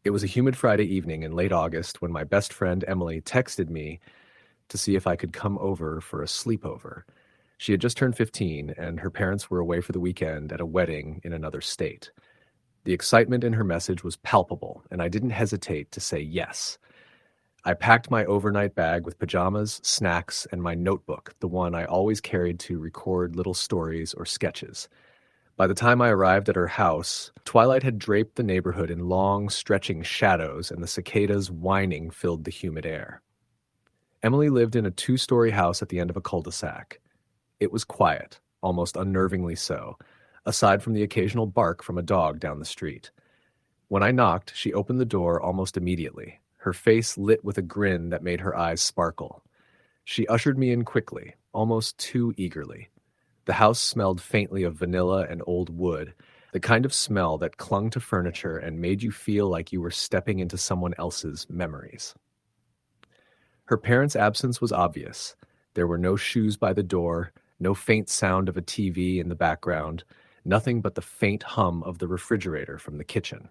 It was a humid Friday evening in late August when my best friend Emily texted me to see if I could come over for a sleepover. She had just turned 15, and her parents were away for the weekend at a wedding in another state. The excitement in her message was palpable, and I didn't hesitate to say yes. I packed my overnight bag with pajamas, snacks, and my notebook, the one I always carried to record little stories or sketches. By the time I arrived at her house, twilight had draped the neighborhood in long, stretching shadows, and the cicadas' whining filled the humid air. Emily lived in a two-story house at the end of a cul-de-sac. It was quiet, almost unnervingly so, aside from the occasional bark from a dog down the street. When I knocked, she opened the door almost immediately, her face lit with a grin that made her eyes sparkle. She ushered me in quickly, almost too eagerly. The house smelled faintly of vanilla and old wood, the kind of smell that clung to furniture and made you feel like you were stepping into someone else's memories. Her parents' absence was obvious. There were no shoes by the door, no faint sound of a TV in the background, nothing but the faint hum of the refrigerator from the kitchen.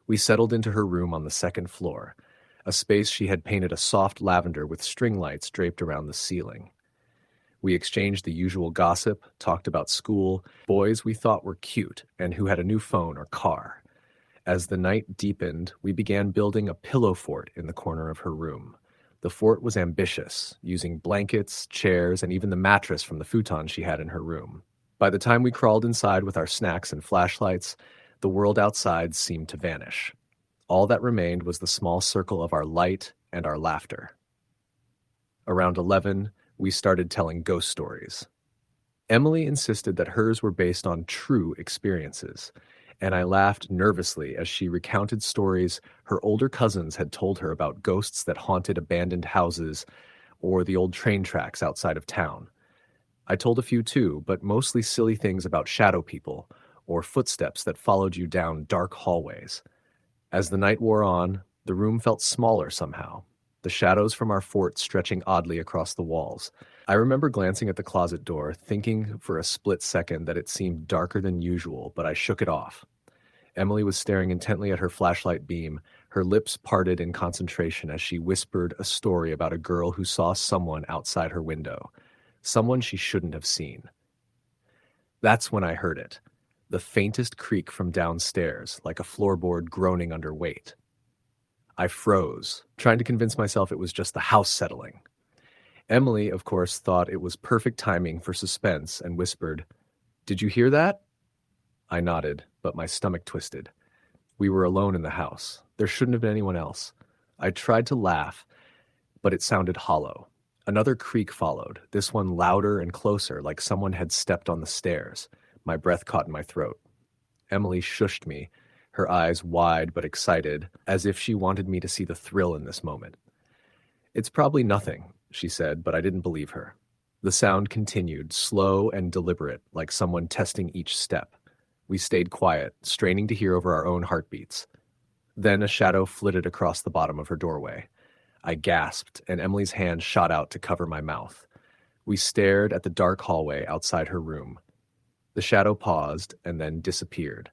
We settled into her room on the second floor, a space she had painted a soft lavender with string lights draped around the ceiling. We exchanged the usual gossip, talked about school, boys we thought were cute, and who had a new phone or car. As the night deepened, we began building a pillow fort in the corner of her room. The fort was ambitious, using blankets, chairs, and even the mattress from the futon she had in her room. By the time we crawled inside with our snacks and flashlights, the world outside seemed to vanish. All that remained was the small circle of our light and our laughter. Around 11, we started telling ghost stories. Emily insisted that hers were based on true experiences, and I laughed nervously as she recounted stories her older cousins had told her about ghosts that haunted abandoned houses or the old train tracks outside of town. I told a few too, but mostly silly things about shadow people or footsteps that followed you down dark hallways. As the night wore on, the room felt smaller somehow, the shadows from our fort stretching oddly across the walls. I remember glancing at the closet door, thinking for a split second that it seemed darker than usual, but I shook it off. Emily was staring intently at her flashlight beam, her lips parted in concentration as she whispered a story about a girl who saw someone outside her window, someone she shouldn't have seen. That's when I heard it, the faintest creak from downstairs, like a floorboard groaning under weight. I froze, trying to convince myself it was just the house settling. Emily, of course, thought it was perfect timing for suspense and whispered, "Did you hear that?" I nodded, but my stomach twisted. We were alone in the house. There shouldn't have been anyone else. I tried to laugh, but it sounded hollow. Another creak followed, this one louder and closer, like someone had stepped on the stairs. My breath caught in my throat. Emily shushed me, her eyes wide but excited, as if she wanted me to see the thrill in this moment. "It's probably nothing," she said, but I didn't believe her. The sound continued, slow and deliberate, like someone testing each step. We stayed quiet, straining to hear over our own heartbeats. Then a shadow flitted across the bottom of her doorway. I gasped, and Emily's hand shot out to cover my mouth. We stared at the dark hallway outside her room. The shadow paused and then disappeared.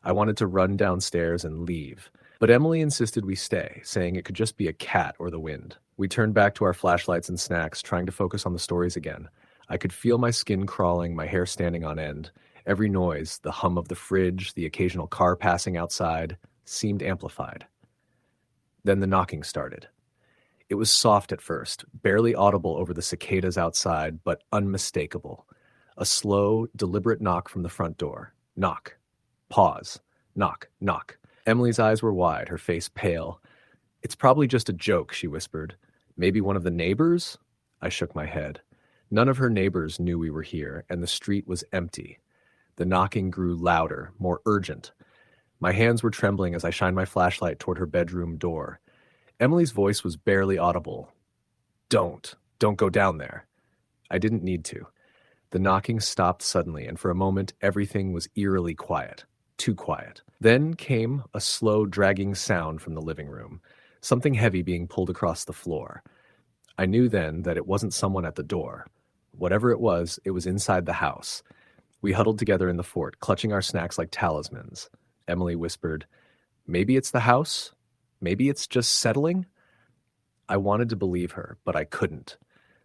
I wanted to run downstairs and leave, but Emily insisted we stay, saying it could just be a cat or the wind. We turned back to our flashlights and snacks, trying to focus on the stories again. I could feel my skin crawling, my hair standing on end. Every noise, the hum of the fridge, the occasional car passing outside, seemed amplified. Then the knocking started. It was soft at first, barely audible over the cicadas outside, but unmistakable. A slow, deliberate knock from the front door. Knock. Pause. Knock. Knock. Emily's eyes were wide, her face pale. "It's probably just a joke," she whispered. "Maybe one of the neighbors?" I shook my head. None of her neighbors knew we were here, and the street was empty. The knocking grew louder, more urgent. My hands were trembling as I shined my flashlight toward her bedroom door. Emily's voice was barely audible. Don't go down there." I didn't need to. The knocking stopped suddenly, and for a moment everything was eerily quiet. Too quiet. Then came a slow, dragging sound from the living room, something heavy being pulled across the floor. I knew then that it wasn't someone at the door. Whatever it was inside the house. We huddled together in the fort, clutching our snacks like talismans. Emily whispered, Maybe it's the house. Maybe it's just settling. I wanted to believe her, but I couldn't.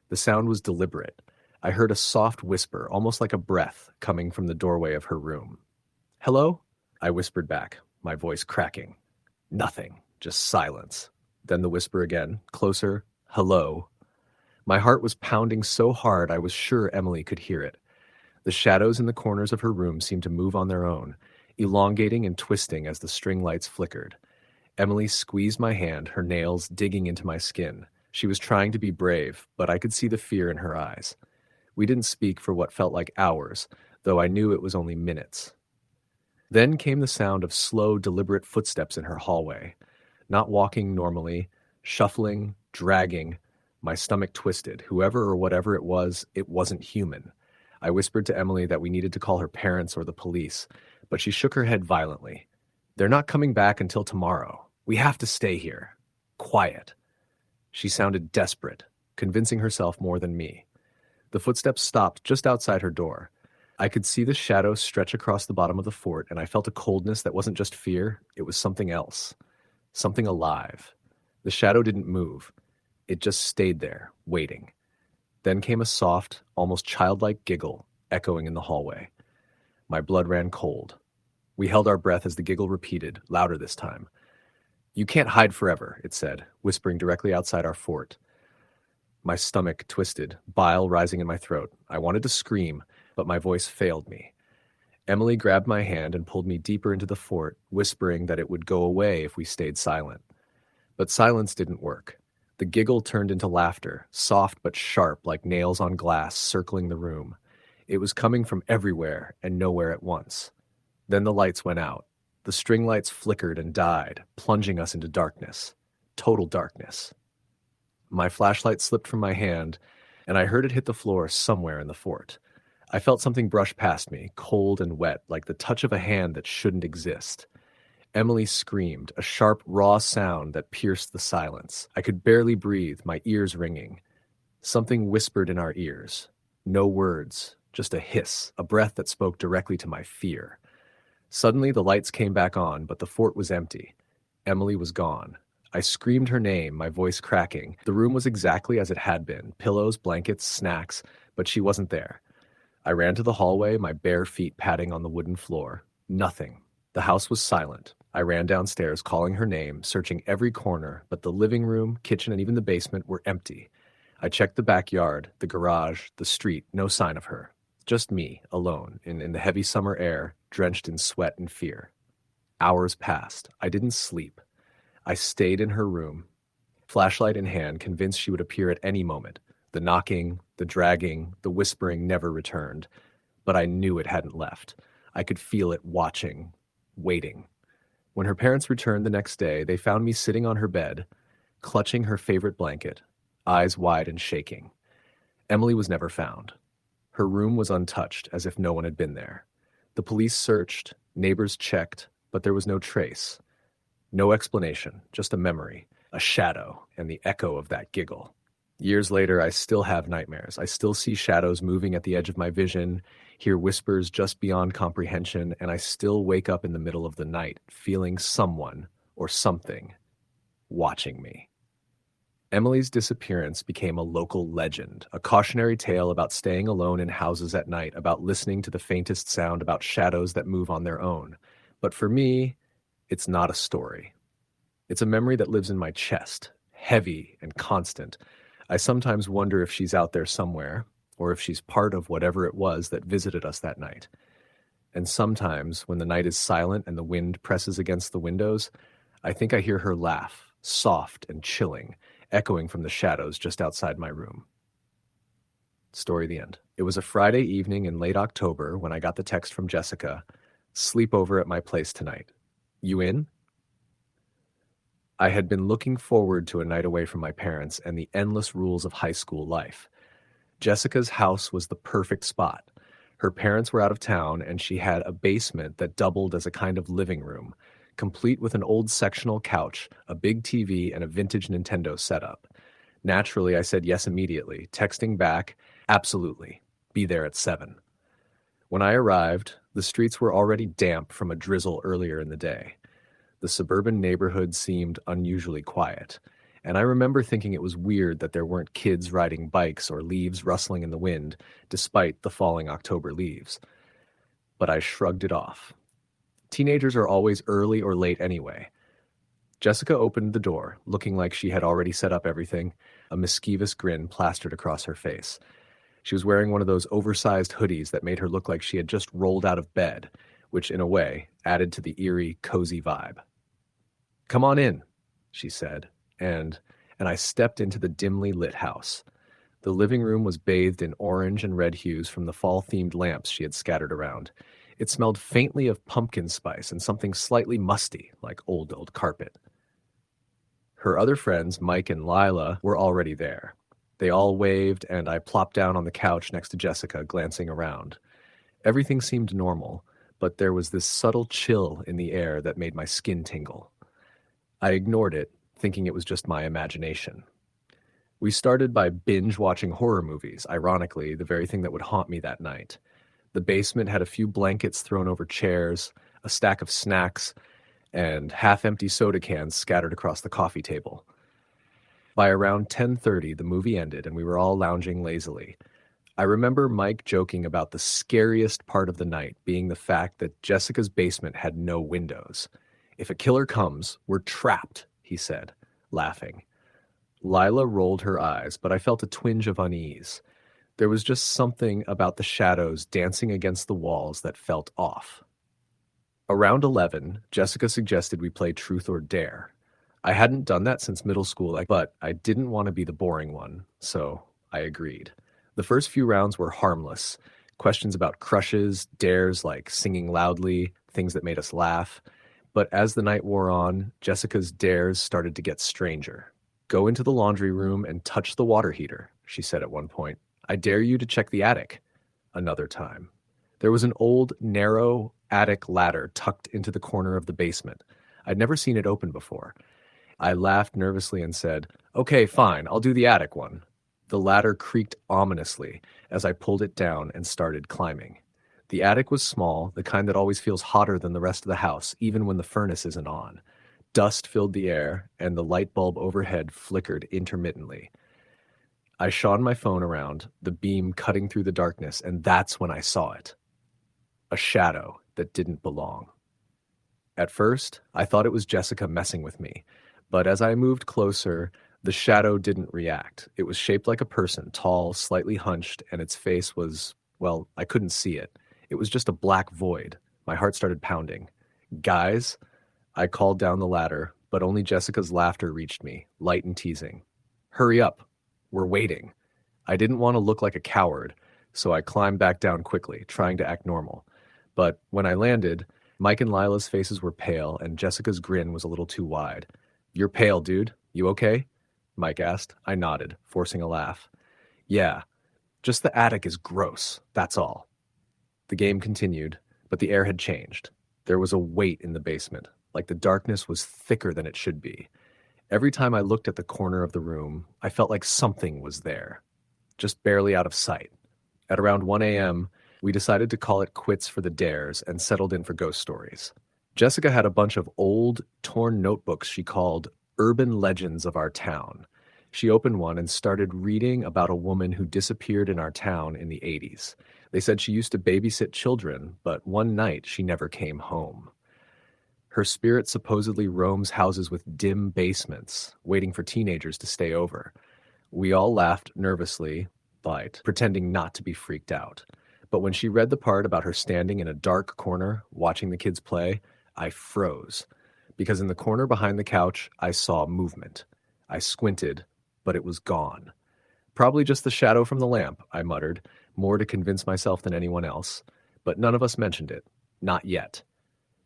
The sound was deliberate. I heard a soft whisper, almost like a breath, coming from the doorway of her room. "Hello?" I whispered back, my voice cracking. Nothing, just silence. Then the whisper again, closer, "Hello." My heart was pounding so hard I was sure Emily could hear it. The shadows in the corners of her room seemed to move on their own, elongating and twisting as the string lights flickered. Emily squeezed my hand, her nails digging into my skin. She was trying to be brave, but I could see the fear in her eyes. We didn't speak for what felt like hours, though I knew it was only minutes. Then came the sound of slow, deliberate footsteps in her hallway. Not walking normally, shuffling, dragging. My stomach twisted. Whoever or whatever it wasn't human. I whispered to Emily that we needed to call her parents or the police, but she shook her head violently. "They're not coming back until tomorrow. We have to stay here. Quiet." She sounded desperate, convincing herself more than me. The footsteps stopped just outside her door. I could see the shadow stretch across the bottom of the fort, and I felt a coldness that wasn't just fear, it was something else. Something alive. The shadow didn't move. It just stayed there, waiting. Then came a soft, almost childlike giggle, echoing in the hallway. My blood ran cold. We held our breath as the giggle repeated, louder this time. "You can't hide forever," it said, whispering directly outside our fort. My stomach twisted, bile rising in my throat. I wanted to scream, but my voice failed me. Emily grabbed my hand and pulled me deeper into the fort, whispering that it would go away if we stayed silent. But silence didn't work. The giggle turned into laughter, soft but sharp like nails on glass circling the room. It was coming from everywhere and nowhere at once. Then the lights went out. The string lights flickered and died, plunging us into darkness. Total darkness. My flashlight slipped from my hand, and I heard it hit the floor somewhere in the fort. I felt something brush past me, cold and wet, like the touch of a hand that shouldn't exist. Emily screamed, a sharp, raw sound that pierced the silence. I could barely breathe, my ears ringing. Something whispered in our ears. No words, just a hiss, a breath that spoke directly to my fear. Suddenly the lights came back on, but the fort was empty. Emily was gone. I screamed her name, my voice cracking. The room was exactly as it had been, pillows, blankets, snacks, but she wasn't there. I ran to the hallway, my bare feet padding on the wooden floor. Nothing. The house was silent. I ran downstairs, calling her name, searching every corner, but the living room, kitchen, and even the basement were empty. I checked the backyard, the garage, the street, no sign of her. Just me, alone, in the heavy summer air, drenched in sweat and fear. Hours passed. I didn't sleep. I stayed in her room, flashlight in hand, convinced she would appear at any moment. The knocking, the dragging, the whispering never returned, but I knew it hadn't left. I could feel it watching, waiting. When her parents returned the next day, they found me sitting on her bed, clutching her favorite blanket, eyes wide and shaking. Emily was never found. Her room was untouched, as if no one had been there. The police searched, neighbors checked, but there was no trace. No explanation, just a memory, a shadow, and the echo of that giggle. Years later, I still have nightmares. I still see shadows moving at the edge of my vision, hear whispers just beyond comprehension, and I still wake up in the middle of the night, feeling someone or something watching me. Emily's disappearance became a local legend, a cautionary tale about staying alone in houses at night, about listening to the faintest sound, about shadows that move on their own. But for me, it's not a story. It's a memory that lives in my chest, heavy and constant. I sometimes wonder if she's out there somewhere, or if she's part of whatever it was that visited us that night. And sometimes, when the night is silent and the wind presses against the windows, I think I hear her laugh, soft and chilling, echoing from the shadows just outside my room. Story the end. It was a Friday evening in late October when I got the text from Jessica, "Sleepover at my place tonight. You in?" I had been looking forward to a night away from my parents and the endless rules of high school life. Jessica's house was the perfect spot. Her parents were out of town, and she had a basement that doubled as a kind of living room, complete with an old sectional couch, a big TV, and a vintage Nintendo setup. Naturally, I said yes immediately, texting back, "Absolutely. Be there at 7." When I arrived, the streets were already damp from a drizzle earlier in the day. The suburban neighborhood seemed unusually quiet, and I remember thinking it was weird that there weren't kids riding bikes or leaves rustling in the wind, despite the falling October leaves. But I shrugged it off. Teenagers are always early or late anyway. Jessica opened the door, looking like she had already set up everything, a mischievous grin plastered across her face. She was wearing one of those oversized hoodies that made her look like she had just rolled out of bed, which in a way added to the eerie, cozy vibe. "Come on in," she said, and I stepped into the dimly lit house. The living room was bathed in orange and red hues from the fall-themed lamps she had scattered around. It smelled faintly of pumpkin spice and something slightly musty, like old carpet. Her other friends, Mike and Lila, were already there. They all waved, and I plopped down on the couch next to Jessica, glancing around. Everything seemed normal, but there was this subtle chill in the air that made my skin tingle. I ignored it, thinking it was just my imagination. We started by binge-watching horror movies, ironically, the very thing that would haunt me that night. The basement had a few blankets thrown over chairs, a stack of snacks, and half-empty soda cans scattered across the coffee table. By around 10:30, the movie ended, and we were all lounging lazily. I remember Mike joking about the scariest part of the night being the fact that Jessica's basement had no windows. "If a killer comes, we're trapped," he said, laughing. Lila rolled her eyes, but I felt a twinge of unease. There was just something about the shadows dancing against the walls that felt off. Around 11, Jessica suggested we play Truth or Dare. I hadn't done that since middle school, but I didn't want to be the boring one, so I agreed. The first few rounds were harmless. Questions about crushes, dares like singing loudly, things that made us laugh. But as the night wore on, Jessica's dares started to get stranger. "Go into the laundry room and touch the water heater," she said at one point. "I dare you to check the attic." Another time. There was an old, narrow attic ladder tucked into the corner of the basement. I'd never seen it open before. I laughed nervously and said, "Okay, fine, I'll do the attic one." The ladder creaked ominously as I pulled it down and started climbing. The attic was small, the kind that always feels hotter than the rest of the house, even when the furnace isn't on. Dust filled the air, and the light bulb overhead flickered intermittently. I shone my phone around, the beam cutting through the darkness, and that's when I saw it. A shadow that didn't belong. At first, I thought it was Jessica messing with me, but as I moved closer, the shadow didn't react. It was shaped like a person, tall, slightly hunched, and its face was, well, I couldn't see it. It was just a black void. My heart started pounding. "Guys," I called down the ladder, but only Jessica's laughter reached me, light and teasing. "Hurry up. We're waiting." I didn't want to look like a coward, so I climbed back down quickly, trying to act normal. But when I landed, Mike and Lila's faces were pale, and Jessica's grin was a little too wide. "You're pale, dude. You okay?" Mike asked. I nodded, forcing a laugh. "Yeah, just the attic is gross, that's all." The game continued, but the air had changed. There was a weight in the basement, like the darkness was thicker than it should be. Every time I looked at the corner of the room, I felt like something was there, just barely out of sight. At around 1 a.m., we decided to call it quits for the dares and settled in for ghost stories. Jessica had a bunch of old, torn notebooks she called Urban Legends of Our Town. She opened one and started reading about a woman who disappeared in our town in the 80s. They said she used to babysit children, but one night she never came home. Her spirit supposedly roams houses with dim basements, waiting for teenagers to stay over. We all laughed nervously, but pretending not to be freaked out. But when she read the part about her standing in a dark corner, watching the kids play, I froze. Because in the corner behind the couch, I saw movement. I squinted, but it was gone. "Probably just the shadow from the lamp," I muttered, more to convince myself than anyone else. But none of us mentioned it. Not yet.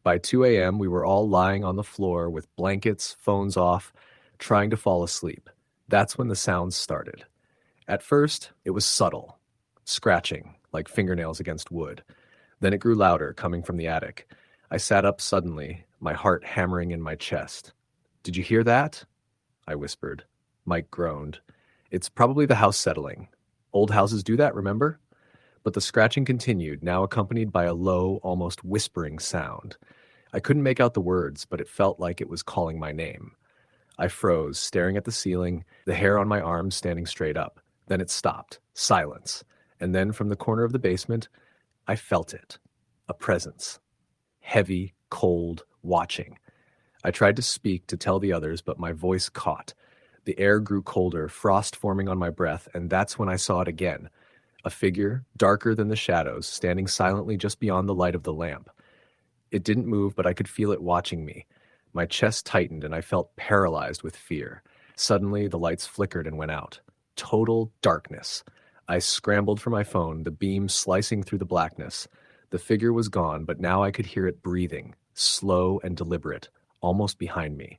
By 2 a.m., we were all lying on the floor with blankets, phones off, trying to fall asleep. That's when the sounds started. At first, it was subtle, scratching, like fingernails against wood. Then it grew louder, coming from the attic. I sat up suddenly, my heart hammering in my chest. "Did you hear that?" I whispered. Mike groaned. "It's probably the house settling. Old houses do that, remember?" But the scratching continued, now accompanied by a low, almost whispering sound. I couldn't make out the words, but it felt like it was calling my name. I froze, staring at the ceiling, the hair on my arms standing straight up. Then it stopped. Silence. And then from the corner of the basement, I felt it. A presence. Heavy, cold, watching. I tried to speak to tell the others, but my voice caught. The air grew colder, frost forming on my breath, and that's when I saw it again. A figure, darker than the shadows, standing silently just beyond the light of the lamp. It didn't move, but I could feel it watching me. My chest tightened and I felt paralyzed with fear. Suddenly, the lights flickered and went out. Total darkness. I scrambled for my phone, the beam slicing through the blackness. The figure was gone, but now I could hear it breathing, slow and deliberate, almost behind me.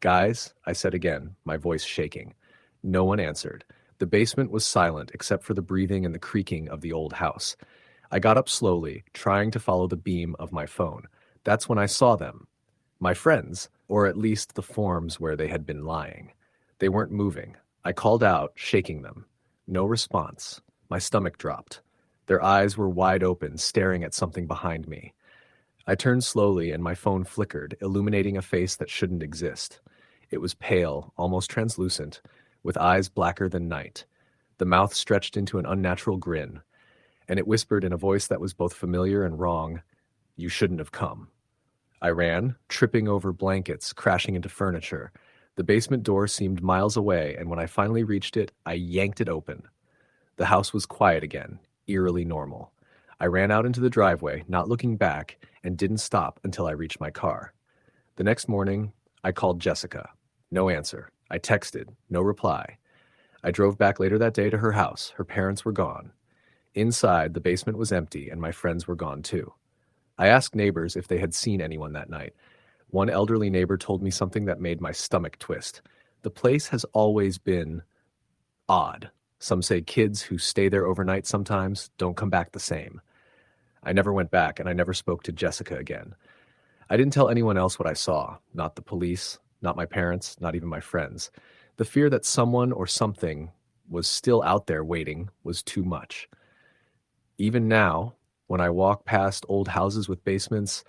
"Guys," I said again, my voice shaking. No one answered. The basement was silent except for the breathing and the creaking of the old house. I got up slowly, trying to follow the beam of my phone. That's when I saw them. My friends, or at least the forms where they had been lying. They weren't moving. I called out, shaking them. No response. My stomach dropped. Their eyes were wide open, staring at something behind me. I turned slowly and my phone flickered, illuminating a face that shouldn't exist. It was pale, almost translucent, with eyes blacker than night. The mouth stretched into an unnatural grin, and it whispered in a voice that was both familiar and wrong, "You shouldn't have come." I ran, tripping over blankets, crashing into furniture. The basement door seemed miles away, and when I finally reached it, I yanked it open. The house was quiet again, eerily normal. I ran out into the driveway, not looking back, and didn't stop until I reached my car. The next morning, I called Jessica. No answer. I texted. No reply. I drove back later that day to her house. Her parents were gone. Inside, the basement was empty, and my friends were gone too. I asked neighbors if they had seen anyone that night. One elderly neighbor told me something that made my stomach twist. The place has always been odd. Some say kids who stay there overnight sometimes don't come back the same. I never went back, and I never spoke to Jessica again. I didn't tell anyone else what I saw, not the police, not my parents, not even my friends. The fear that someone or something was still out there waiting was too much. Even now, when I walk past old houses with basements,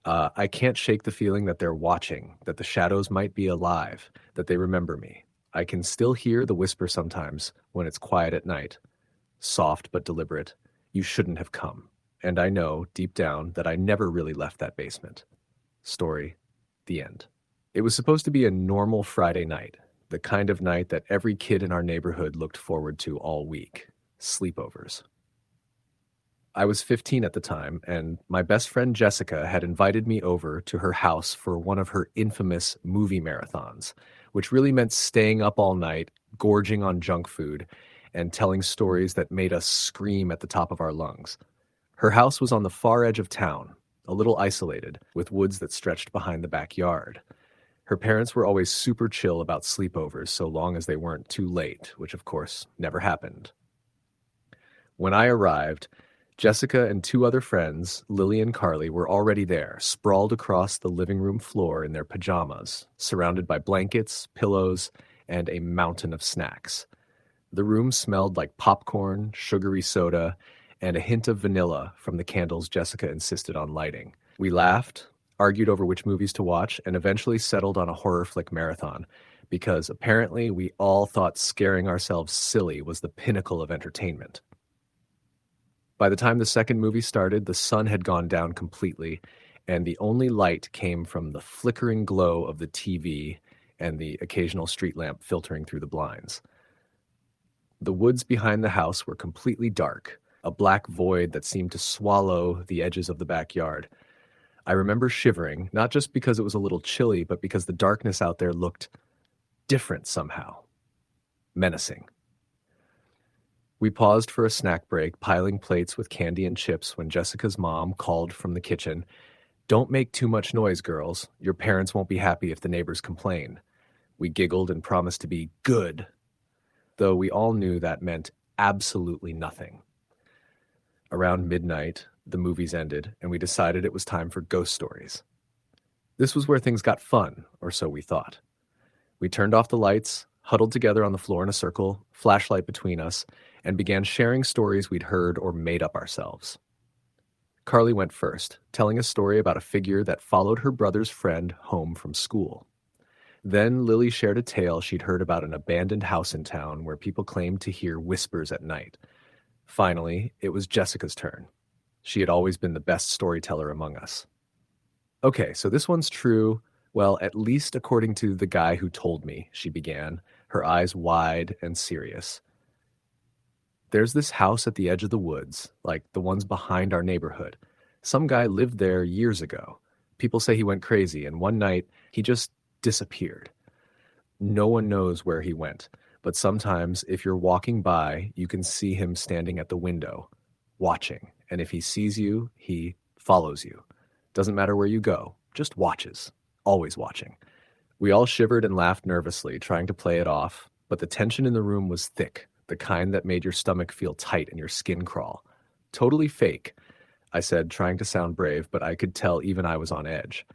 I can't shake the feeling that they're watching, that the shadows might be alive, that they remember me. I can still hear the whisper sometimes when it's quiet at night. Soft but deliberate. "You shouldn't have come." And I know, deep down, that I never really left that basement. Story, the end. It was supposed to be a normal Friday night, the kind of night that every kid in our neighborhood looked forward to all week. Sleepovers. I was 15 at the time, and my best friend Jessica had invited me over to her house for one of her infamous movie marathons, which really meant staying up all night, gorging on junk food, and telling stories that made us scream at the top of our lungs. Her house was on the far edge of town, a little isolated, with woods that stretched behind the backyard. Her parents were always super chill about sleepovers so long as they weren't too late, which of course never happened. When I arrived, Jessica and two other friends, Lily and Carly, were already there, sprawled across the living room floor in their pajamas, surrounded by blankets, pillows, and a mountain of snacks. The room smelled like popcorn, sugary soda, and a hint of vanilla from the candles Jessica insisted on lighting. We laughed, argued over which movies to watch, and eventually settled on a horror flick marathon, because apparently we all thought scaring ourselves silly was the pinnacle of entertainment. By the time the second movie started, the sun had gone down completely, and the only light came from the flickering glow of the TV and the occasional street lamp filtering through the blinds. The woods behind the house were completely dark, a black void that seemed to swallow the edges of the backyard. I remember shivering, not just because it was a little chilly, but because the darkness out there looked different somehow. Menacing. We paused for a snack break, piling plates with candy and chips when Jessica's mom called from the kitchen, "Don't make too much noise, girls. Your parents won't be happy if the neighbors complain." We giggled and promised to be good, though we all knew that meant absolutely nothing. Around midnight, the movies ended, and we decided it was time for ghost stories. This was where things got fun, or so we thought. We turned off the lights, huddled together on the floor in a circle, flashlight between us, and began sharing stories we'd heard or made up ourselves. Carly went first, telling a story about a figure that followed her brother's friend home from school. Then Lily shared a tale she'd heard about an abandoned house in town where people claimed to hear whispers at night. Finally, it was Jessica's turn. She had always been the best storyteller among us. Okay, so this one's true, well, at least according to the guy who told me, she began, her eyes wide and serious. There's this house at the edge of the woods, like the ones behind our neighborhood. Some guy lived there years ago. People say he went crazy, and one night he just disappeared. No one knows where he went, but sometimes if you're walking by, you can see him standing at the window, watching. And if he sees you, he follows you. Doesn't matter where you go, just watches, always watching. We all shivered and laughed nervously, trying to play it off, but the tension in the room was thick, the kind that made your stomach feel tight and your skin crawl. Totally fake, I said, trying to sound brave, but I could tell even I was on edge.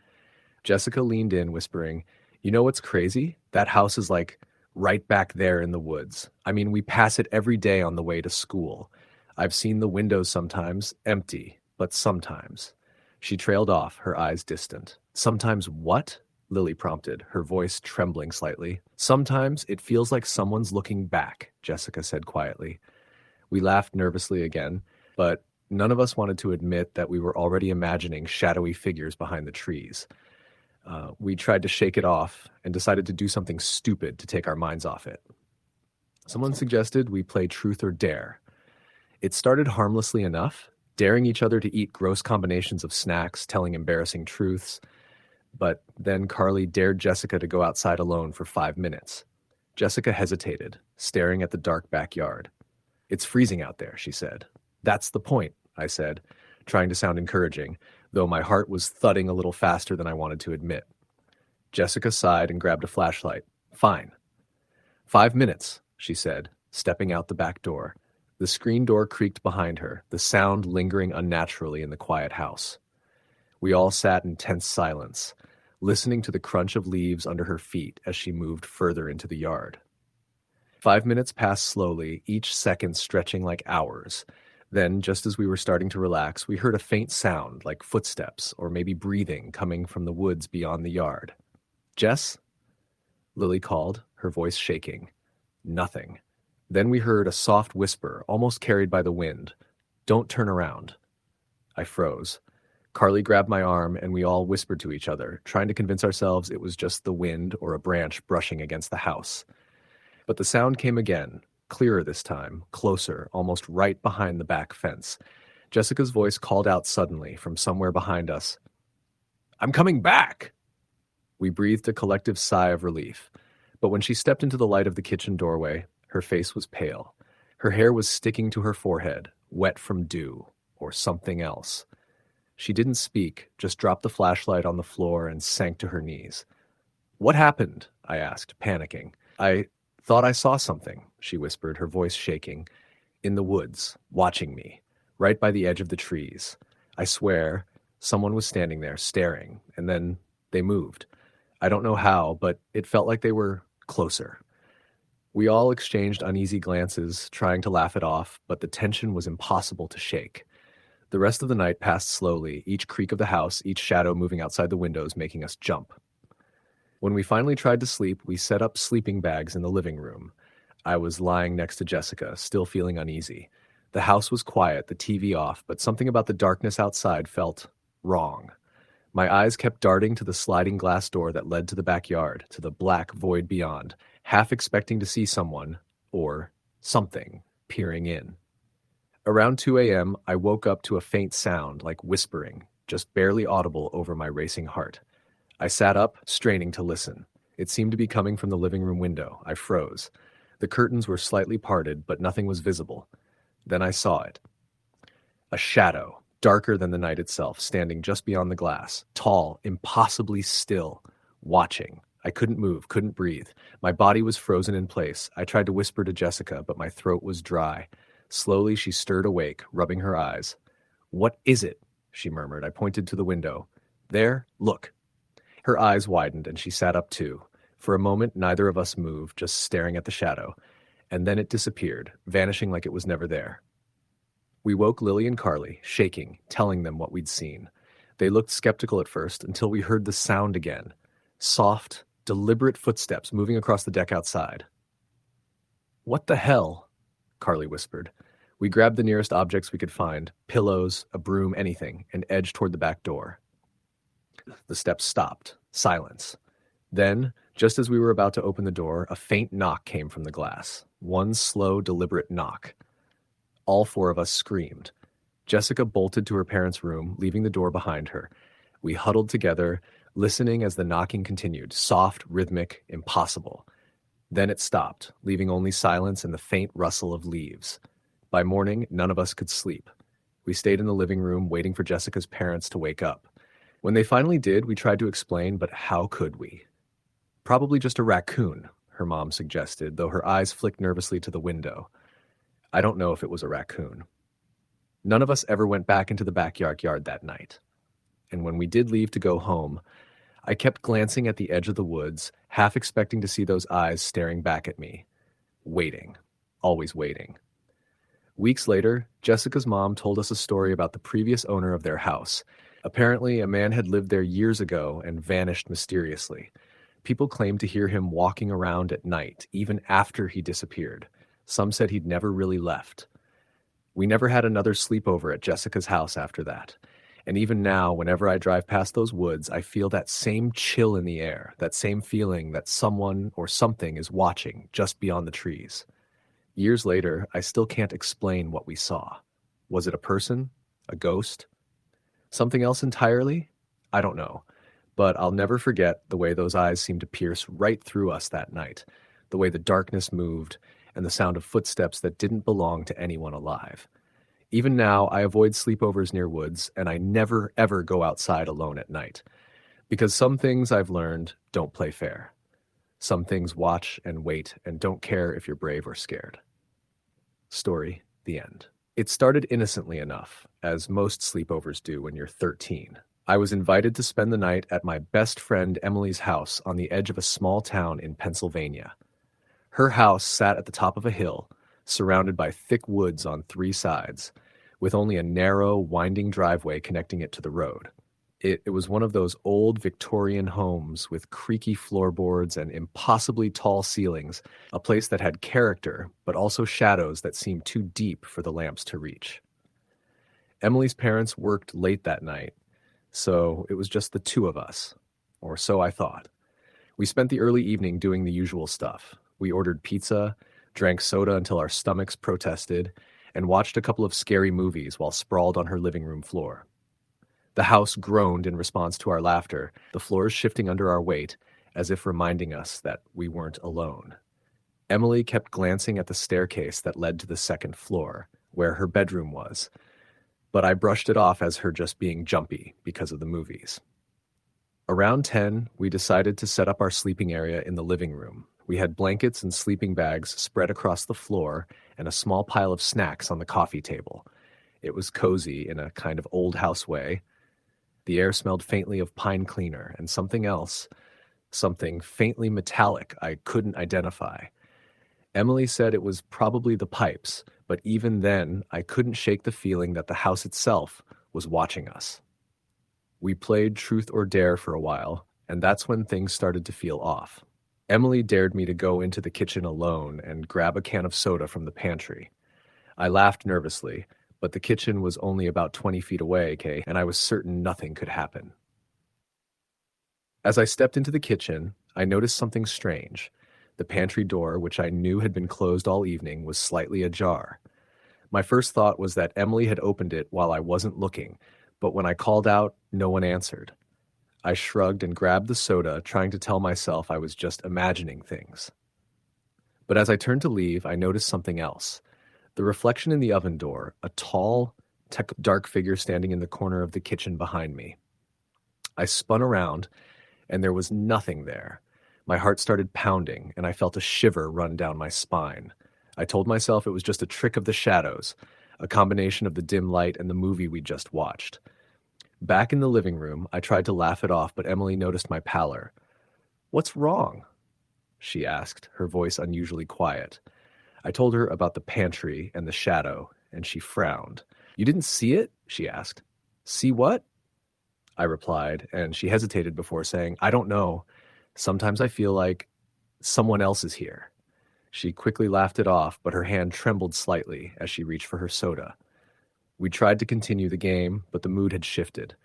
Jessica leaned in, whispering, "You know what's crazy? That house is like right back there in the woods. I mean, we pass it every day on the way to school. I've seen the windows sometimes, empty, but sometimes." She trailed off, her eyes distant. "Sometimes what?" Lily prompted, her voice trembling slightly. "Sometimes it feels like someone's looking back," Jessica said quietly. We laughed nervously again, but none of us wanted to admit that we were already imagining shadowy figures behind the trees. We tried to shake it off and decided to do something stupid to take our minds off it. Someone suggested we play Truth or Dare. It started harmlessly enough, daring each other to eat gross combinations of snacks, telling embarrassing truths. But then Carly dared Jessica to go outside alone for 5 minutes. Jessica hesitated, staring at the dark backyard. "It's freezing out there," she said. "That's the point," I said, trying to sound encouraging, though my heart was thudding a little faster than I wanted to admit. Jessica sighed and grabbed a flashlight. "Fine." 5 minutes, she said, stepping out the back door. The screen door creaked behind her, the sound lingering unnaturally in the quiet house. We all sat in tense silence, listening to the crunch of leaves under her feet as she moved further into the yard. 5 minutes passed slowly, each second stretching like hours. Then, just as we were starting to relax, we heard a faint sound, like footsteps or maybe breathing, coming from the woods beyond the yard. "Jess?" Lily called, her voice shaking. Nothing. Then we heard a soft whisper, almost carried by the wind. "Don't turn around." I froze. Carly grabbed my arm, and we all whispered to each other, trying to convince ourselves it was just the wind or a branch brushing against the house. But the sound came again, clearer this time, closer, almost right behind the back fence. Jessica's voice called out suddenly from somewhere behind us. "I'm coming back!" We breathed a collective sigh of relief. But when she stepped into the light of the kitchen doorway, her face was pale. Her hair was sticking to her forehead, wet from dew, or something else. She didn't speak, just dropped the flashlight on the floor and sank to her knees. "What happened?" I asked, panicking. "I thought I saw something," she whispered, her voice shaking. "In the woods, watching me, right by the edge of the trees. I swear, someone was standing there, staring, and then they moved. I don't know how, but it felt like they were closer." We all exchanged uneasy glances, trying to laugh it off, but the tension was impossible to shake. The rest of the night passed slowly, each creak of the house, each shadow moving outside the windows, making us jump. When we finally tried to sleep, we set up sleeping bags in the living room. I was lying next to Jessica, still feeling uneasy. The house was quiet, the TV off, but something about the darkness outside felt wrong. My eyes kept darting to the sliding glass door that led to the backyard, to the black void beyond, half expecting to see someone, or something, peering in. Around 2 a.m., I woke up to a faint sound, like whispering, just barely audible over my racing heart. I sat up, straining to listen. It seemed to be coming from the living room window. I froze. The curtains were slightly parted, but nothing was visible. Then I saw it. A shadow, darker than the night itself, standing just beyond the glass, tall, impossibly still, watching. I couldn't move, couldn't breathe. My body was frozen in place. I tried to whisper to Jessica, but my throat was dry. Slowly, she stirred awake, rubbing her eyes. "What is it?" she murmured. I pointed to the window. "There, look." Her eyes widened, and she sat up too. For a moment, neither of us moved, just staring at the shadow. And then it disappeared, vanishing like it was never there. We woke Lily and Carly, shaking, telling them what we'd seen. They looked skeptical at first until we heard the sound again. Soft, deliberate footsteps moving across the deck outside. "What the hell?" Carly whispered. We grabbed the nearest objects we could find, pillows, a broom, anything, and edged toward the back door. The steps stopped. Silence. Then, just as we were about to open the door, a faint knock came from the glass. One slow, deliberate knock. All four of us screamed. Jessica bolted to her parents' room, leaving the door behind her. We huddled together, listening as the knocking continued, soft, rhythmic, impossible. Then it stopped, leaving only silence and the faint rustle of leaves. By morning, none of us could sleep. We stayed in the living room, waiting for Jessica's parents to wake up. When they finally did, we tried to explain, but how could we? "Probably just a raccoon," her mom suggested, though her eyes flicked nervously to the window. I don't know if it was a raccoon. None of us ever went back into the backyard that night. And when we did leave to go home, I kept glancing at the edge of the woods, half expecting to see those eyes staring back at me. Waiting. Always waiting. Weeks later, Jessica's mom told us a story about the previous owner of their house. Apparently, a man had lived there years ago and vanished mysteriously. People claimed to hear him walking around at night, even after he disappeared. Some said he'd never really left. We never had another sleepover at Jessica's house after that. And even now, whenever I drive past those woods, I feel that same chill in the air, that same feeling that someone or something is watching just beyond the trees. Years later, I still can't explain what we saw. Was it a person? A ghost? Something else entirely? I don't know. But I'll never forget the way those eyes seemed to pierce right through us that night, the way the darkness moved, and the sound of footsteps that didn't belong to anyone alive. Even now, I avoid sleepovers near woods, and I never, ever go outside alone at night. Because some things I've learned don't play fair. Some things watch and wait and don't care if you're brave or scared. Story, the end. It started innocently enough, as most sleepovers do when you're 13. I was invited to spend the night at my best friend Emily's house on the edge of a small town in Pennsylvania. Her house sat at the top of a hill, surrounded by thick woods on three sides, with only a narrow, winding driveway connecting it to the road. It was one of those old Victorian homes with creaky floorboards and impossibly tall ceilings, a place that had character, but also shadows that seemed too deep for the lamps to reach. Emily's parents worked late that night, so it was just the two of us, or so I thought. We spent the early evening doing the usual stuff. We ordered pizza, drank soda until our stomachs protested, and watched a couple of scary movies while sprawled on her living room floor. The house groaned in response to our laughter, the floors shifting under our weight, as if reminding us that we weren't alone. Emily kept glancing at the staircase that led to the second floor, where her bedroom was, but I brushed it off as her just being jumpy because of the movies. Around 10, we decided to set up our sleeping area in the living room. We had blankets and sleeping bags spread across the floor and a small pile of snacks on the coffee table. It was cozy in a kind of old house way. The air smelled faintly of pine cleaner and something else, something faintly metallic I couldn't identify. Emily said it was probably the pipes, but even then I couldn't shake the feeling that the house itself was watching us. We played Truth or Dare for a while, and that's when things started to feel off. Emily dared me to go into the kitchen alone and grab a can of soda from the pantry. I laughed nervously, but the kitchen was only about 20 feet away, and I was certain nothing could happen. As I stepped into the kitchen, I noticed something strange. The pantry door, which I knew had been closed all evening, was slightly ajar. My first thought was that Emily had opened it while I wasn't looking, but when I called out, no one answered. I shrugged and grabbed the soda, trying to tell myself I was just imagining things. But as I turned to leave, I noticed something else. The reflection in the oven door, a tall, dark figure standing in the corner of the kitchen behind me. I spun around, and there was nothing there. My heart started pounding, and I felt a shiver run down my spine. I told myself it was just a trick of the shadows, a combination of the dim light and the movie we just watched. Back in the living room, I tried to laugh it off, but Emily noticed my pallor. "What's wrong?" she asked, her voice unusually quiet. I told her about the pantry and the shadow, and she frowned. "You didn't see it?" she asked. "See what?" I replied, and she hesitated before saying, "I don't know. Sometimes I feel like someone else is here." She quickly laughed it off, but her hand trembled slightly as she reached for her soda. We tried to continue the game, but the mood had shifted.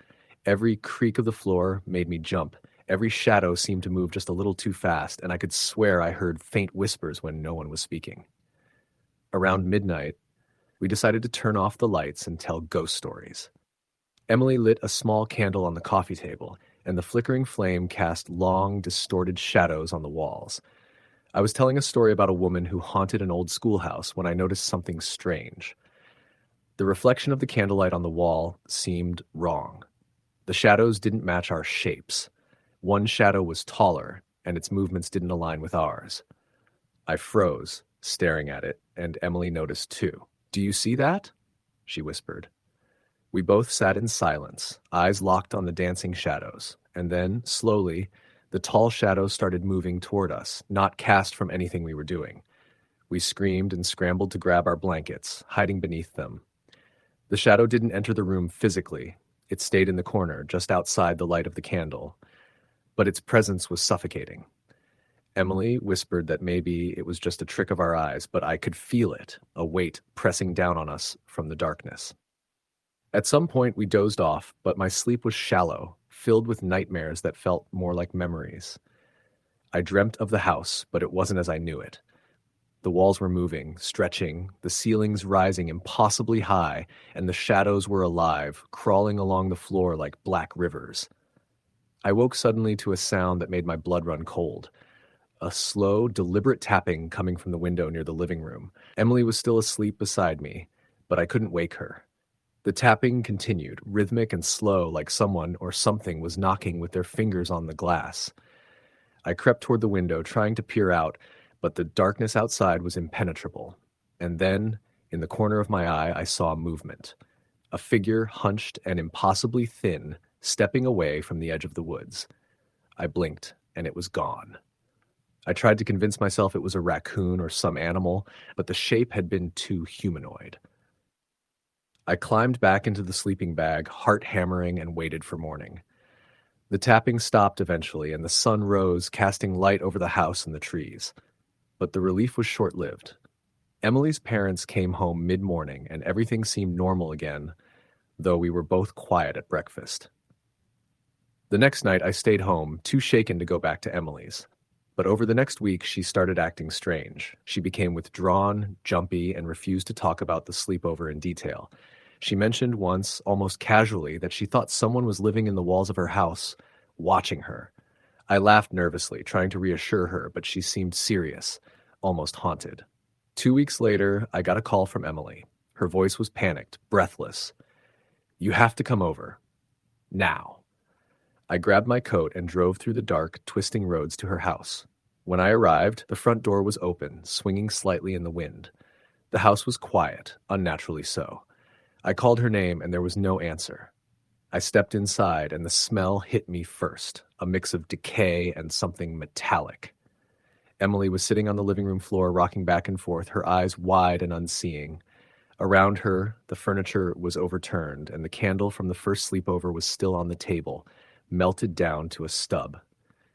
Every creak of the floor made me jump. Every shadow seemed to move just a little too fast, and I could swear I heard faint whispers when no one was speaking. Around midnight, we decided to turn off the lights and tell ghost stories. Emily lit a small candle on the coffee table, and the flickering flame cast long, distorted shadows on the walls. I was telling a story about a woman who haunted an old schoolhouse when I noticed something strange. The reflection of the candlelight on the wall seemed wrong. The shadows didn't match our shapes. One shadow was taller, and its movements didn't align with ours. I froze, staring at it, and Emily noticed too. "Do you see that?" she whispered. We both sat in silence, eyes locked on the dancing shadows, and then, slowly, the tall shadows started moving toward us, not cast from anything we were doing. We screamed and scrambled to grab our blankets, hiding beneath them. The shadow didn't enter the room physically. It stayed in the corner, just outside the light of the candle. But its presence was suffocating. Emily whispered that maybe it was just a trick of our eyes, but I could feel it, a weight pressing down on us from the darkness. At some point, we dozed off, but my sleep was shallow, filled with nightmares that felt more like memories. I dreamt of the house, but it wasn't as I knew it. The walls were moving, stretching, the ceilings rising impossibly high, and the shadows were alive, crawling along the floor like black rivers. I woke suddenly to a sound that made my blood run cold. A slow, deliberate tapping coming from the window near the living room. Emily was still asleep beside me, but I couldn't wake her. The tapping continued, rhythmic and slow, like someone or something was knocking with their fingers on the glass. I crept toward the window, trying to peer out, but the darkness outside was impenetrable. And then, in the corner of my eye, I saw movement. A figure hunched and impossibly thin, stepping away from the edge of the woods. I blinked, and it was gone. I tried to convince myself it was a raccoon or some animal, but the shape had been too humanoid. I climbed back into the sleeping bag, heart hammering, and waited for morning. The tapping stopped eventually, and the sun rose, casting light over the house and the trees. But the relief was short-lived. Emily's parents came home mid-morning, and everything seemed normal again, though we were both quiet at breakfast. The next night, I stayed home, too shaken to go back to Emily's. But over the next week, she started acting strange. She became withdrawn, jumpy, and refused to talk about the sleepover in detail. She mentioned once, almost casually, that she thought someone was living in the walls of her house, watching her. I laughed nervously, trying to reassure her, but she seemed serious, almost haunted. 2 weeks later, I got a call from Emily. Her voice was panicked, breathless. "You have to come over. Now." I grabbed my coat and drove through the dark, twisting roads to her house. When I arrived, the front door was open, swinging slightly in the wind. The house was quiet, unnaturally so. I called her name, and there was no answer. I stepped inside, and the smell hit me first, a mix of decay and something metallic. Emily was sitting on the living room floor, rocking back and forth, her eyes wide and unseeing. Around her, the furniture was overturned, and the candle from the first sleepover was still on the table, melted down to a stub.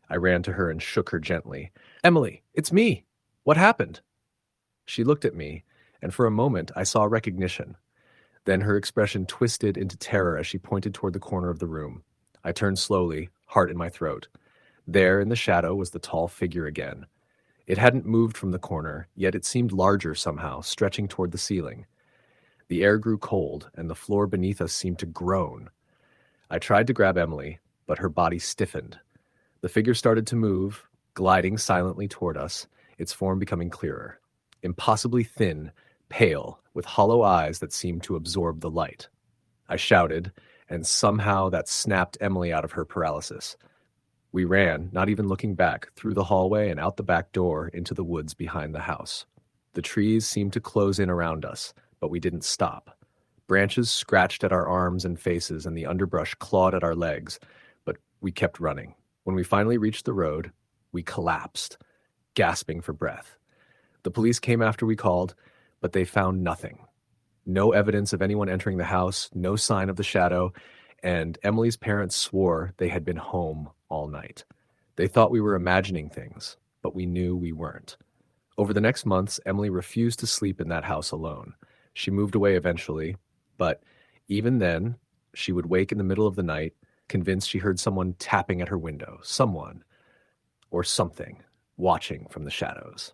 I ran to her and shook her gently. "Emily, it's me! What happened?" She looked at me, and for a moment I saw recognition. Then her expression twisted into terror as she pointed toward the corner of the room. I turned slowly, heart in my throat. There, in the shadow, was the tall figure again. It hadn't moved from the corner, yet it seemed larger somehow, stretching toward the ceiling. The air grew cold, and the floor beneath us seemed to groan. I tried to grab Emily, but her body stiffened. The figure started to move, gliding silently toward us, its form becoming clearer. Impossibly thin, pale, with hollow eyes that seemed to absorb the light. I shouted, and somehow that snapped Emily out of her paralysis. We ran, not even looking back, through the hallway and out the back door into the woods behind the house. The trees seemed to close in around us, but we didn't stop. Branches scratched at our arms and faces, and the underbrush clawed at our legs, but we kept running. When we finally reached the road, we collapsed, gasping for breath. The police came after we called, but they found nothing. No evidence of anyone entering the house, no sign of the shadow, and Emily's parents swore they had been home all night. They thought we were imagining things, but we knew we weren't. Over the next months, Emily refused to sleep in that house alone. She moved away eventually, but even then, she would wake in the middle of the night, convinced she heard someone tapping at her window, someone or something watching from the shadows.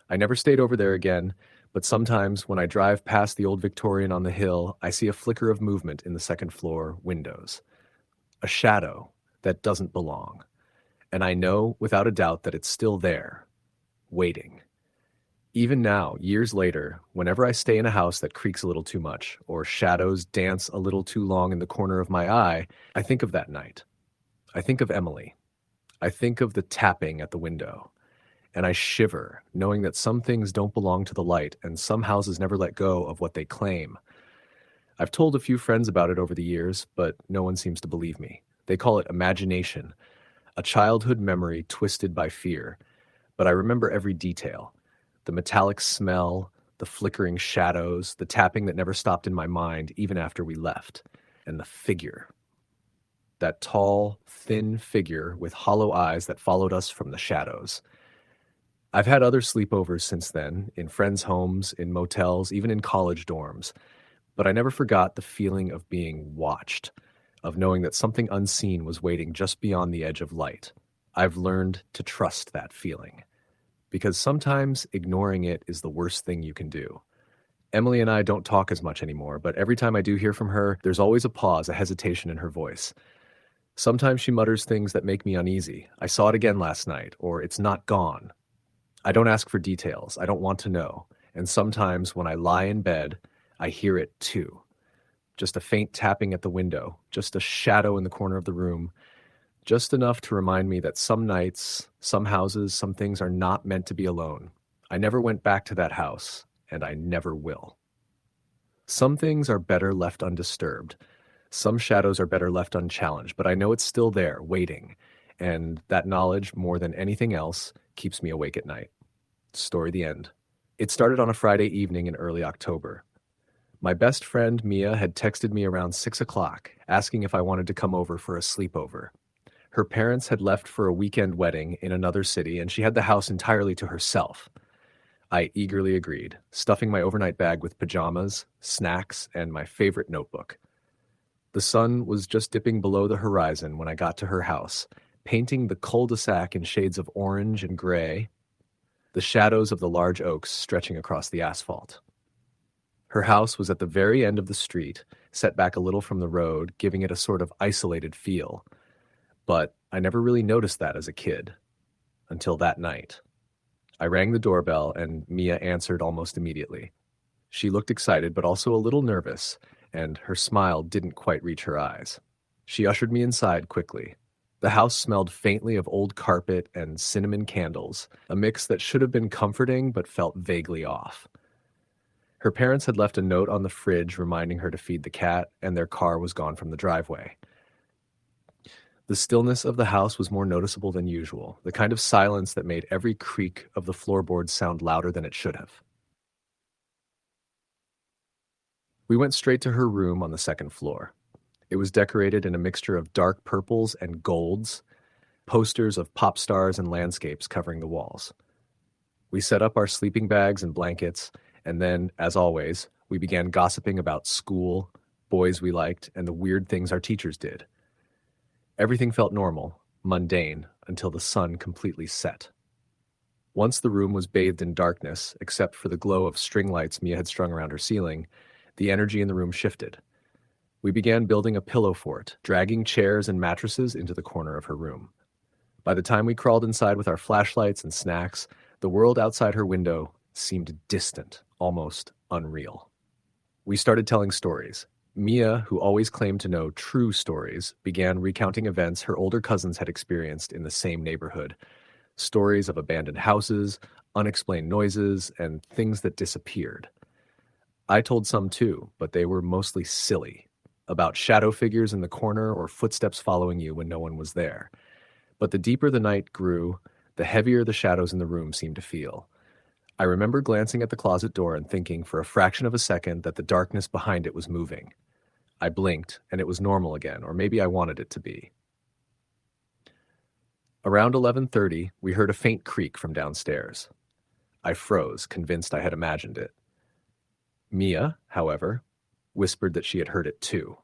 I never stayed over there again, but sometimes when I drive past the old Victorian on the hill, I see a flicker of movement in the second floor windows. A shadow that doesn't belong. And I know without a doubt that it's still there, waiting. Even now, years later, whenever I stay in a house that creaks a little too much, or shadows dance a little too long in the corner of my eye, I think of that night. I think of Emily. I think of the tapping at the window. And I shiver, knowing that some things don't belong to the light, and some houses never let go of what they claim. I've told a few friends about it over the years, but no one seems to believe me. They call it imagination, a childhood memory twisted by fear. But I remember every detail. The metallic smell, the flickering shadows, the tapping that never stopped in my mind even after we left, and the figure. That tall, thin figure with hollow eyes that followed us from the shadows. I've had other sleepovers since then, in friends' homes, in motels, even in college dorms, but I never forgot the feeling of being watched, of knowing that something unseen was waiting just beyond the edge of light. I've learned to trust that feeling, because sometimes ignoring it is the worst thing you can do. Emily and I don't talk as much anymore, but every time I do hear from her, there's always a pause, a hesitation in her voice. Sometimes she mutters things that make me uneasy. I saw it again last night, or it's not gone. I don't ask for details. I don't want to know. And sometimes when I lie in bed, I hear it too. Just a faint tapping at the window, just a shadow in the corner of the room, just enough to remind me that some nights, some houses, some things are not meant to be alone. I never went back to that house, and I never will. Some things are better left undisturbed. Some shadows are better left unchallenged, but I know it's still there, waiting. And that knowledge, more than anything else, keeps me awake at night. Story the end. It started on a Friday evening in early October. My best friend, Mia, had texted me around 6 o'clock, asking if I wanted to come over for a sleepover. Her parents had left for a weekend wedding in another city, and she had the house entirely to herself. I eagerly agreed, stuffing my overnight bag with pajamas, snacks, and my favorite notebook. The sun was just dipping below the horizon when I got to her house, painting the cul-de-sac in shades of orange and gray, the shadows of the large oaks stretching across the asphalt. Her house was at the very end of the street, set back a little from the road, giving it a sort of isolated feel. But I never really noticed that as a kid, until that night. I rang the doorbell, and Mia answered almost immediately. She looked excited, but also a little nervous, and her smile didn't quite reach her eyes. She ushered me inside quickly. The house smelled faintly of old carpet and cinnamon candles, a mix that should have been comforting but felt vaguely off. Her parents had left a note on the fridge reminding her to feed the cat, and their car was gone from the driveway. The stillness of the house was more noticeable than usual, the kind of silence that made every creak of the floorboards sound louder than it should have. We went straight to her room on the second floor. It was decorated in a mixture of dark purples and golds, posters of pop stars and landscapes covering the walls. We set up our sleeping bags and blankets, and then, as always, we began gossiping about school, boys we liked, and the weird things our teachers did. Everything felt normal, mundane, until the sun completely set. Once the room was bathed in darkness, except for the glow of string lights Mia had strung around her ceiling, the energy in the room shifted. We began building a pillow fort, dragging chairs and mattresses into the corner of her room. By the time we crawled inside with our flashlights and snacks, the world outside her window seemed distant, almost unreal. We started telling stories. Mia, who always claimed to know true stories, began recounting events her older cousins had experienced in the same neighborhood. Stories of abandoned houses, unexplained noises, and things that disappeared. I told some too, but they were mostly silly, about shadow figures in the corner or footsteps following you when no one was there. But the deeper the night grew, the heavier the shadows in the room seemed to feel. I remember glancing at the closet door and thinking for a fraction of a second that the darkness behind it was moving. I blinked, and it was normal again, or maybe I wanted it to be. Around 11:30, we heard a faint creak from downstairs. I froze, convinced I had imagined it. Mia, however, whispered that she had heard it too.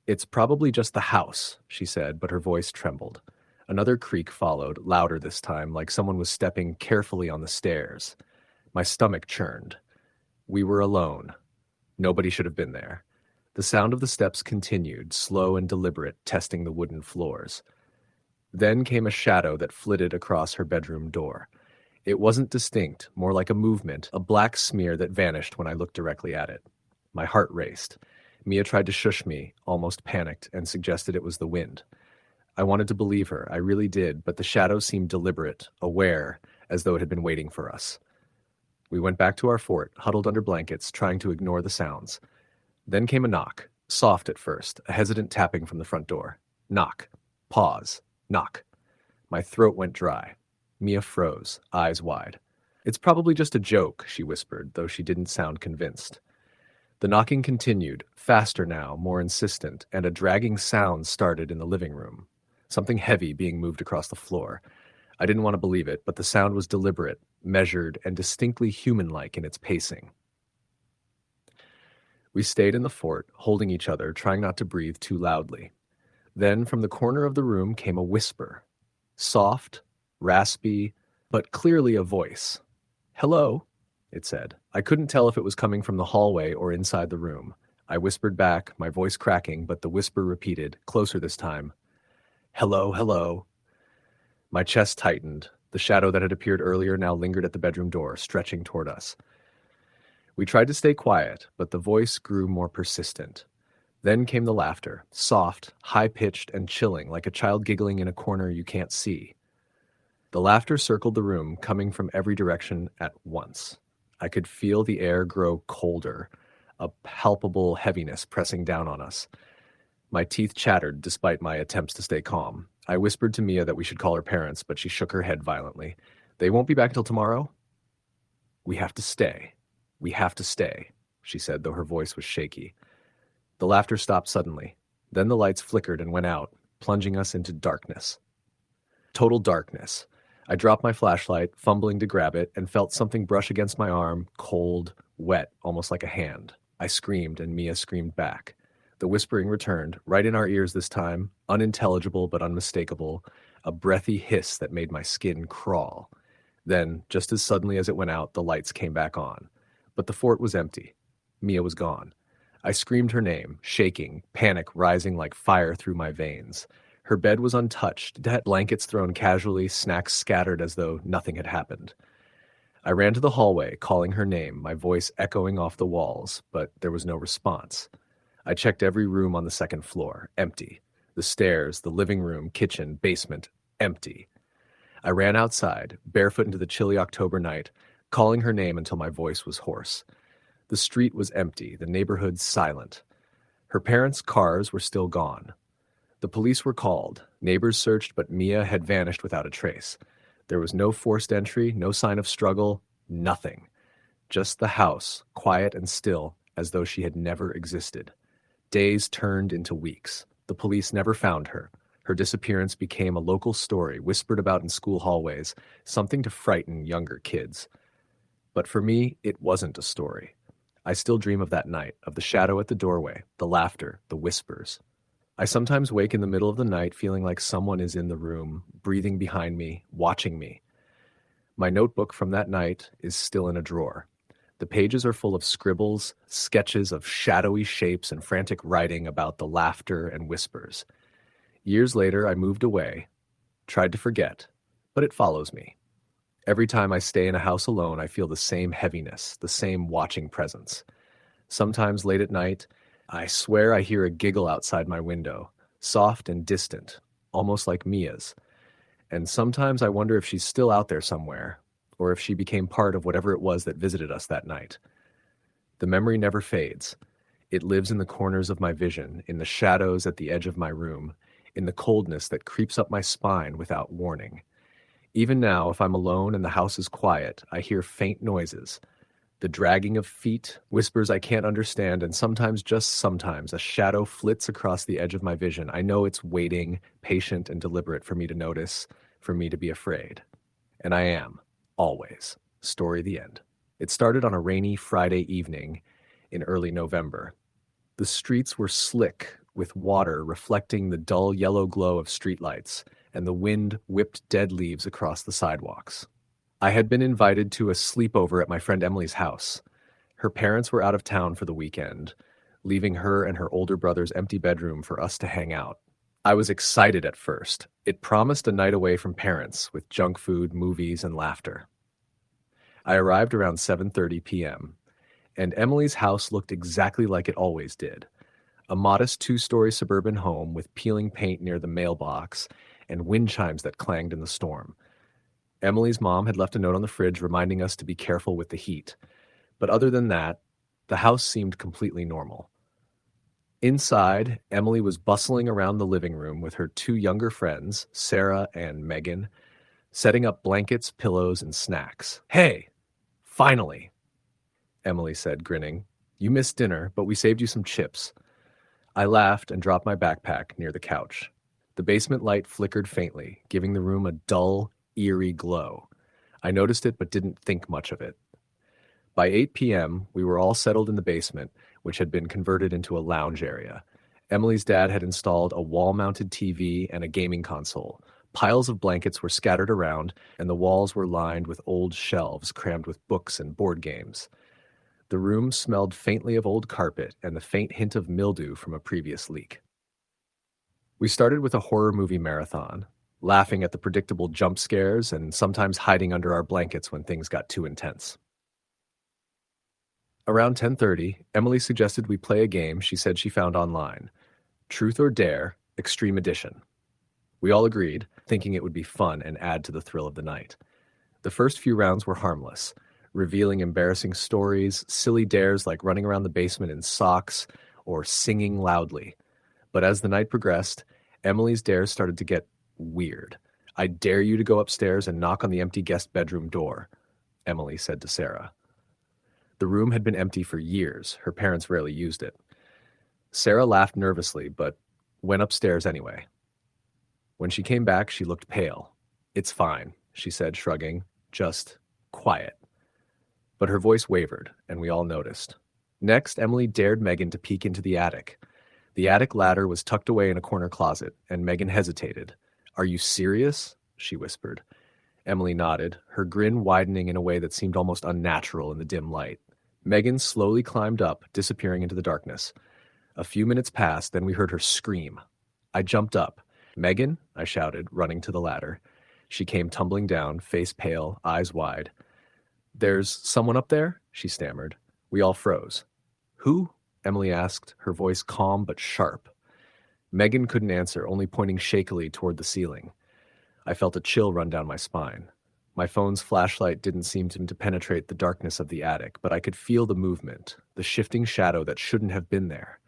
"It's probably just the house," she said, but her voice trembled. Another creak followed, louder this time, like someone was stepping carefully on the stairs. My stomach churned. We were alone. Nobody should have been there. The sound of the steps continued, slow and deliberate, testing the wooden floors. Then came a shadow that flitted across her bedroom door. It wasn't distinct, more like a movement, a black smear that vanished when I looked directly at it. My heart raced. Mia tried to shush me, almost panicked, and suggested it was the wind. I wanted to believe her, I really did, but the shadow seemed deliberate, aware, as though it had been waiting for us. We went back to our fort, huddled under blankets, trying to ignore the sounds. Then came a knock, soft at first, a hesitant tapping from the front door. Knock. Pause. Knock. My throat went dry. Mia froze, eyes wide. "It's probably just a joke," she whispered, though she didn't sound convinced. The knocking continued, faster now, more insistent, and a dragging sound started in the living room. Something heavy being moved across the floor. I didn't want to believe it, but the sound was deliberate, measured, and distinctly human-like in its pacing. We stayed in the fort, holding each other, trying not to breathe too loudly. Then from the corner of the room came a whisper. Soft, raspy, but clearly a voice. "Hello," it said. I couldn't tell if it was coming from the hallway or inside the room. I whispered back, my voice cracking, but the whisper repeated, closer this time. "Hello, hello." My chest tightened. The shadow that had appeared earlier now lingered at the bedroom door, stretching toward us. We tried to stay quiet, but the voice grew more persistent. Then came the laughter, soft, high-pitched, and chilling, like a child giggling in a corner you can't see. The laughter circled the room, coming from every direction at once. I could feel the air grow colder, a palpable heaviness pressing down on us. My teeth chattered despite my attempts to stay calm. I whispered to Mia that we should call her parents, but she shook her head violently. "They won't be back till tomorrow?" "We have to stay. We have to stay," she said, though her voice was shaky. The laughter stopped suddenly. Then the lights flickered and went out, plunging us into darkness. Total darkness. I dropped my flashlight, fumbling to grab it, and felt something brush against my arm, cold, wet, almost like a hand. I screamed, and Mia screamed back. The whispering returned, right in our ears this time, unintelligible but unmistakable, a breathy hiss that made my skin crawl. Then, just as suddenly as it went out, the lights came back on. But the fort was empty. Mia was gone. I screamed her name, shaking, panic rising like fire through my veins. Her bed was untouched, blankets thrown casually, snacks scattered as though nothing had happened. I ran to the hallway, calling her name, my voice echoing off the walls, but there was no response. I checked every room on the second floor, empty. The stairs, the living room, kitchen, basement, empty. I ran outside, barefoot into the chilly October night, calling her name until my voice was hoarse. The street was empty, the neighborhood silent. Her parents' cars were still gone. The police were called. Neighbors searched, but Mia had vanished without a trace. There was no forced entry, no sign of struggle, nothing. Just the house, quiet and still, as though she had never existed. Days turned into weeks. The police never found her. Her disappearance became a local story, whispered about in school hallways, something to frighten younger kids. But for me, it wasn't a story. I still dream of that night, of the shadow at the doorway, the laughter, the whispers. I sometimes wake in the middle of the night feeling like someone is in the room, breathing behind me, watching me. My notebook from that night is still in a drawer. The pages are full of scribbles, sketches of shadowy shapes and frantic writing about the laughter and whispers. Years later, I moved away, tried to forget, but it follows me. Every time I stay in a house alone, I feel the same heaviness, the same watching presence. Sometimes late at night, I swear I hear a giggle outside my window, soft and distant, almost like Mia's. And sometimes I wonder if she's still out there somewhere, or if she became part of whatever it was that visited us that night. The memory never fades. It lives in the corners of my vision, in the shadows at the edge of my room, in the coldness that creeps up my spine without warning. Even now, if I'm alone and the house is quiet, I hear faint noises. The dragging of feet, whispers I can't understand, and sometimes, just sometimes, a shadow flits across the edge of my vision. I know it's waiting, patient and deliberate for me to notice, for me to be afraid. And I am, always. Story the end. It started on a rainy Friday evening in early November. The streets were slick with water reflecting the dull yellow glow of streetlights, and the wind whipped dead leaves across the sidewalks. I had been invited to a sleepover at my friend Emily's house. Her parents were out of town for the weekend, leaving her and her older brother's empty bedroom for us to hang out. I was excited at first. It promised a night away from parents with junk food, movies, and laughter. I arrived around 7:30 p.m., and Emily's house looked exactly like it always did. A modest two-story suburban home with peeling paint near the mailbox and wind chimes that clanged in the storm. Emily's mom had left a note on the fridge reminding us to be careful with the heat. But other than that, the house seemed completely normal. Inside, Emily was bustling around the living room with her two younger friends, Sarah and Megan, setting up blankets, pillows, and snacks. "Hey, finally," Emily said, grinning. "You missed dinner, but we saved you some chips." I laughed and dropped my backpack near the couch. The basement light flickered faintly, giving the room a dull, eerie glow. I noticed it but didn't think much of it. By 8 p.m., we were all settled in the basement, which had been converted into a lounge area. Emily's dad had installed a wall-mounted TV and a gaming console. Piles of blankets were scattered around, and the walls were lined with old shelves crammed with books and board games. The room smelled faintly of old carpet and the faint hint of mildew from a previous leak. We started with a horror movie marathon, laughing at the predictable jump scares and sometimes hiding under our blankets when things got too intense. Around 10:30, Emily suggested we play a game she said she found online. Truth or Dare, Extreme Edition. We all agreed, thinking it would be fun and add to the thrill of the night. The first few rounds were harmless, revealing embarrassing stories, silly dares like running around the basement in socks or singing loudly. But as the night progressed, Emily's dares started to get weird. "I dare you to go upstairs and knock on the empty guest bedroom door," Emily said to Sarah. The room had been empty for years. Her parents rarely used it. Sarah laughed nervously, but went upstairs anyway. When she came back, she looked pale. "It's fine," she said, shrugging. "Just quiet." But her voice wavered, and we all noticed. Next, Emily dared Megan to peek into the attic. The attic ladder was tucked away in a corner closet, and Megan hesitated. "Are you serious?" she whispered. Emily nodded, her grin widening in a way that seemed almost unnatural in the dim light. Megan slowly climbed up, disappearing into the darkness. A few minutes passed, then we heard her scream. I jumped up. "Megan," I shouted, running to the ladder. She came tumbling down, face pale, eyes wide. "There's someone up there?" she stammered. We all froze. "Who?" Emily asked, her voice calm but sharp. Megan couldn't answer, only pointing shakily toward the ceiling. I felt a chill run down my spine. My phone's flashlight didn't seem to penetrate the darkness of the attic, but I could feel the movement, the shifting shadow that shouldn't have been there.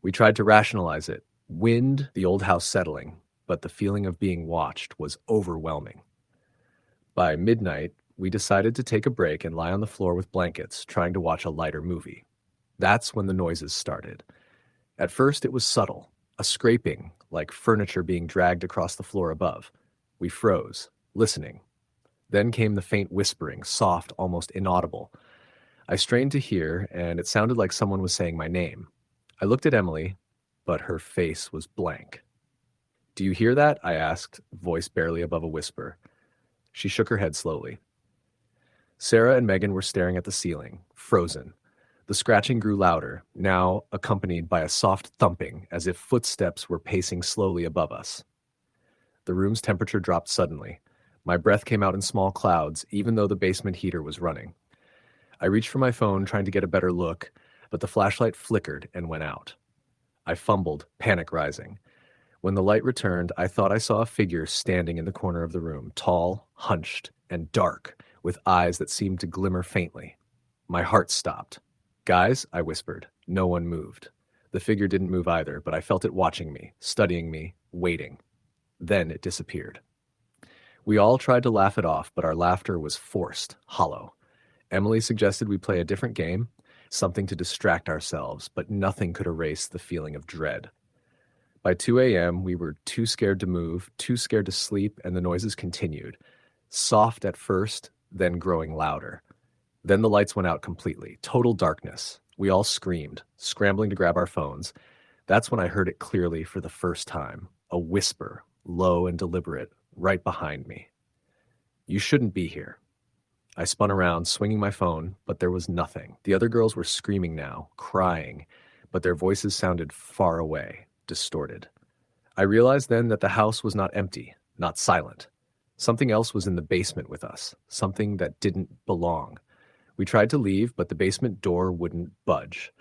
We tried to rationalize it, wind, the old house settling, but the feeling of being watched was overwhelming. By midnight, we decided to take a break and lie on the floor with blankets, trying to watch a lighter movie. That's when the noises started. At first, it was subtle, a scraping, like furniture being dragged across the floor above. We froze, listening. Then came the faint whispering, soft, almost inaudible. I strained to hear, and it sounded like someone was saying my name. I looked at Emily, but her face was blank. "Do you hear that?" I asked, voice barely above a whisper. She shook her head slowly. Sarah and Megan were staring at the ceiling, frozen. The scratching grew louder, now accompanied by a soft thumping, as if footsteps were pacing slowly above us. The room's temperature dropped suddenly. My breath came out in small clouds, even though the basement heater was running. I reached for my phone, trying to get a better look, but the flashlight flickered and went out. I fumbled, panic rising. When the light returned, I thought I saw a figure standing in the corner of the room, tall, hunched, and dark, with eyes that seemed to glimmer faintly. My heart stopped. "Guys," I whispered. No one moved. The figure didn't move either, but I felt it watching me, studying me, waiting. Then it disappeared. We all tried to laugh it off, but our laughter was forced, hollow. Emily suggested we play a different game, something to distract ourselves, but nothing could erase the feeling of dread. By 2 a.m., we were too scared to move, too scared to sleep, and the noises continued. Soft at first, then growing louder. Then the lights went out completely. Total darkness. We all screamed, scrambling to grab our phones. That's when I heard it clearly for the first time. A whisper, low and deliberate, right behind me. "You shouldn't be here." I spun around, swinging my phone, but there was nothing. The other girls were screaming now, crying, but their voices sounded far away, distorted. I realized then that the house was not empty, not silent. Something else was in the basement with us, something that didn't belong. We tried to leave, but the basement door wouldn't budge.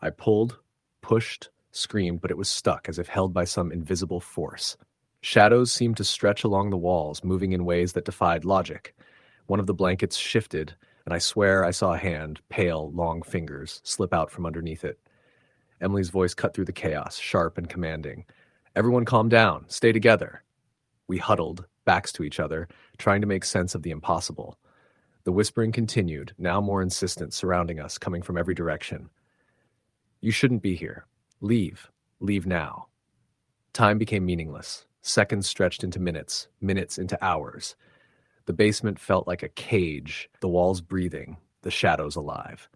I pulled, pushed, screamed, but it was stuck as if held by some invisible force. Shadows seemed to stretch along the walls, moving in ways that defied logic. One of the blankets shifted, and I swear I saw a hand, pale, long fingers, slip out from underneath it. Emily's voice cut through the chaos, sharp and commanding. "Everyone calm down. Stay together." We huddled, backs to each other, trying to make sense of the impossible. The whispering continued, now more insistent, surrounding us, coming from every direction. "You shouldn't be here. Leave. Leave now." Time became meaningless. Seconds stretched into minutes, minutes into hours. The basement felt like a cage, the walls breathing, the shadows alive.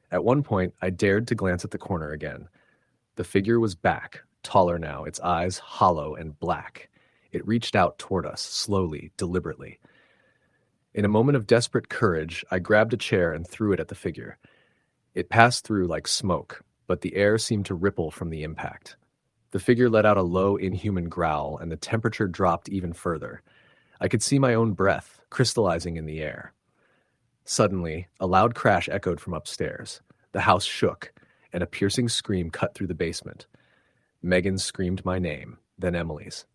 At one point, I dared to glance at the corner again. The figure was back, taller now, its eyes hollow and black. It reached out toward us, slowly, deliberately. In a moment of desperate courage, I grabbed a chair and threw it at the figure. It passed through like smoke, but the air seemed to ripple from the impact. The figure let out a low, inhuman growl, and the temperature dropped even further. I could see my own breath, crystallizing in the air. Suddenly, a loud crash echoed from upstairs. The house shook, and a piercing scream cut through the basement. Megan screamed my name, then Emily's.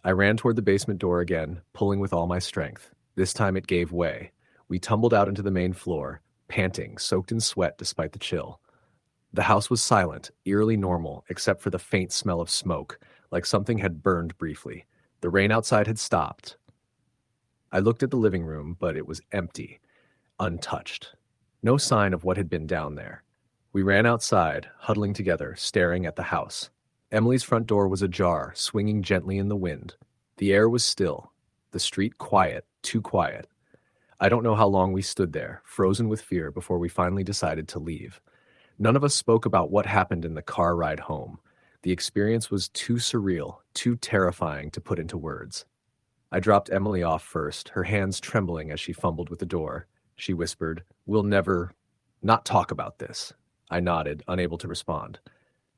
I ran toward the basement door again, pulling with all my strength. This time it gave way. We tumbled out into the main floor, panting, soaked in sweat despite the chill. The house was silent, eerily normal, except for the faint smell of smoke, like something had burned briefly. The rain outside had stopped. I looked at the living room, but it was empty, untouched. No sign of what had been down there. We ran outside, huddling together, staring at the house. Emily's front door was ajar, swinging gently in the wind. The air was still. The street quiet, too quiet. I don't know how long we stood there, frozen with fear, before we finally decided to leave. None of us spoke about what happened in the car ride home. The experience was too surreal, too terrifying to put into words. I dropped Emily off first, her hands trembling as she fumbled with the door. She whispered, "We'll never not talk about this." I nodded, unable to respond.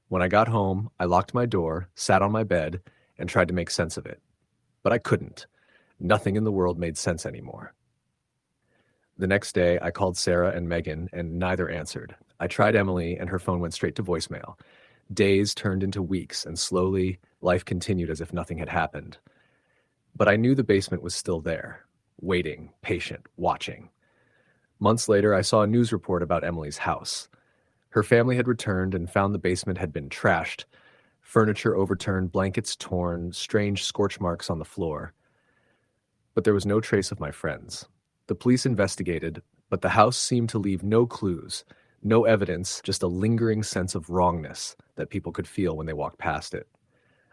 When I got home, I locked my door, sat on my bed, and tried to make sense of it. But I couldn't. Nothing in the world made sense anymore. The next day, I called Sarah and Megan, and neither answered. I tried Emily, and her phone went straight to voicemail. Days turned into weeks, and slowly, life continued as if nothing had happened. But I knew the basement was still there, waiting, patient, watching. Months later, I saw a news report about Emily's house. Her family had returned and found the basement had been trashed, furniture overturned, blankets torn, strange scorch marks on the floor. But there was no trace of my friends. The police investigated, but the house seemed to leave no clues, no evidence, just a lingering sense of wrongness that people could feel when they walked past it.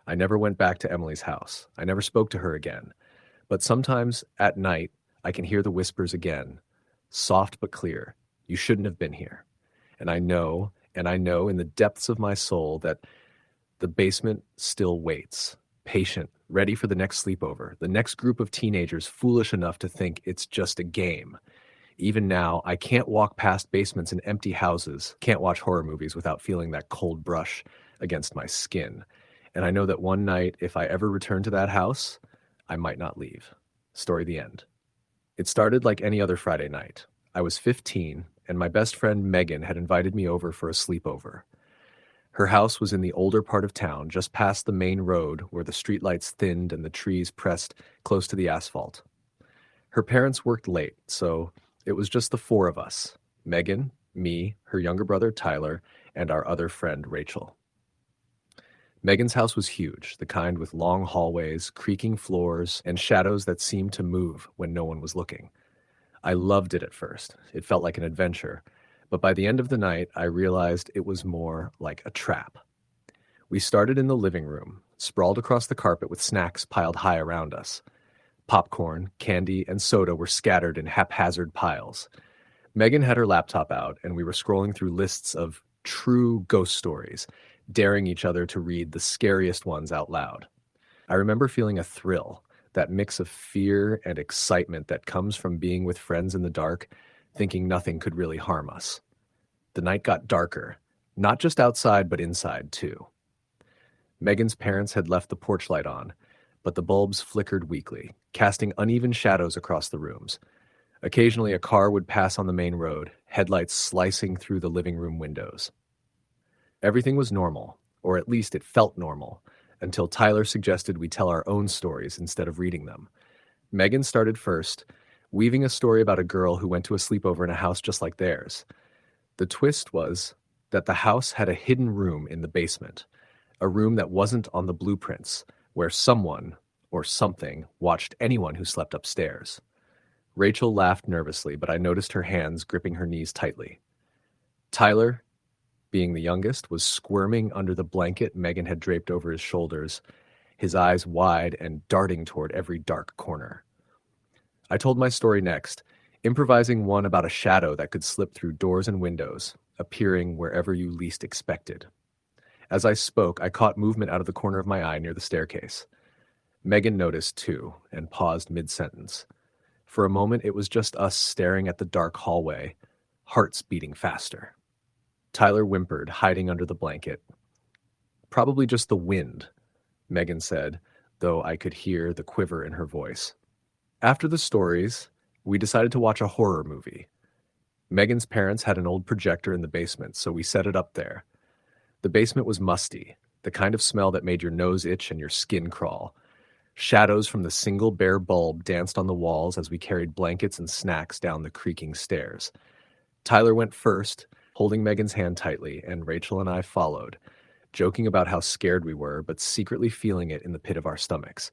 I never went back to Emily's house. I never spoke to her again. But sometimes, at night, I can hear the whispers again, soft but clear. "You shouldn't have been here." And I know in the depths of my soul that the basement still waits, patient, ready for the next sleepover, the next group of teenagers foolish enough to think it's just a game. Even now, I can't walk past basements and empty houses, can't watch horror movies without feeling that cold brush against my skin. And I know that one night, if I ever return to that house, I might not leave. Story the end. It started like any other Friday night. I was 15, and my best friend Megan had invited me over for a sleepover. Her house was in the older part of town, just past the main road where the streetlights thinned and the trees pressed close to the asphalt. Her parents worked late, so it was just the four of us: Megan, me, her younger brother Tyler, and our other friend Rachel. Megan's house was huge, the kind with long hallways, creaking floors, and shadows that seemed to move when no one was looking. I loved it at first. It felt like an adventure. But by the end of the night, I realized it was more like a trap. We started in the living room, sprawled across the carpet with snacks piled high around us. Popcorn, candy, and soda were scattered in haphazard piles. Megan had her laptop out, and we were scrolling through lists of true ghost stories, daring each other to read the scariest ones out loud. I remember feeling a thrill, that mix of fear and excitement that comes from being with friends in the dark, thinking nothing could really harm us. The night got darker, not just outside, but inside too. Megan's parents had left the porch light on, but the bulbs flickered weakly, casting uneven shadows across the rooms. Occasionally, a car would pass on the main road, headlights slicing through the living room windows. Everything was normal, or at least it felt normal, until Tyler suggested we tell our own stories instead of reading them. Megan started first, weaving a story about a girl who went to a sleepover in a house just like theirs. The twist was that the house had a hidden room in the basement, a room that wasn't on the blueprints, where someone, or something, watched anyone who slept upstairs. Rachel laughed nervously, but I noticed her hands gripping her knees tightly. Tyler, being the youngest, was squirming under the blanket Megan had draped over his shoulders, his eyes wide and darting toward every dark corner. I told my story next, improvising one about a shadow that could slip through doors and windows, appearing wherever you least expected. As I spoke, I caught movement out of the corner of my eye near the staircase. Megan noticed, too, and paused mid-sentence. For a moment, it was just us staring at the dark hallway, hearts beating faster. Tyler whimpered, hiding under the blanket. "Probably just the wind," Megan said, though I could hear the quiver in her voice. After the stories, we decided to watch a horror movie. Megan's parents had an old projector in the basement, so we set it up there. The basement was musty, the kind of smell that made your nose itch and your skin crawl. Shadows from the single bare bulb danced on the walls as we carried blankets and snacks down the creaking stairs. Tyler went first, holding Megan's hand tightly, and Rachel and I followed, joking about how scared we were, but secretly feeling it in the pit of our stomachs.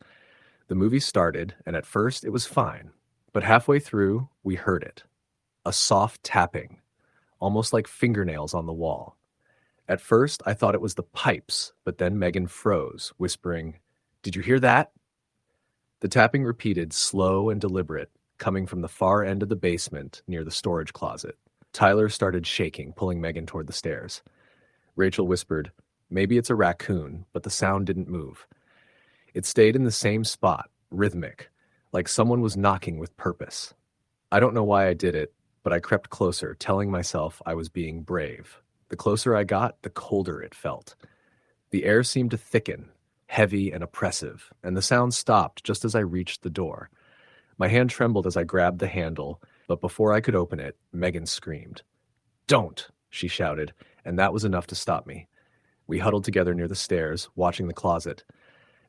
The movie started, and at first it was fine, but halfway through, we heard it. A soft tapping, almost like fingernails on the wall. At first, I thought it was the pipes, but then Megan froze, whispering, "Did you hear that?" The tapping repeated, slow and deliberate, coming from the far end of the basement near the storage closet. Tyler started shaking, pulling Megan toward the stairs. Rachel whispered, "Maybe it's a raccoon," but the sound didn't move. It stayed in the same spot, rhythmic, like someone was knocking with purpose. I don't know why I did it, but I crept closer, telling myself I was being brave. The closer I got, the colder it felt. The air seemed to thicken, heavy and oppressive, and the sound stopped just as I reached the door. My hand trembled as I grabbed the handle, but before I could open it, Megan screamed. "Don't!" she shouted, and that was enough to stop me. We huddled together near the stairs, watching the closet.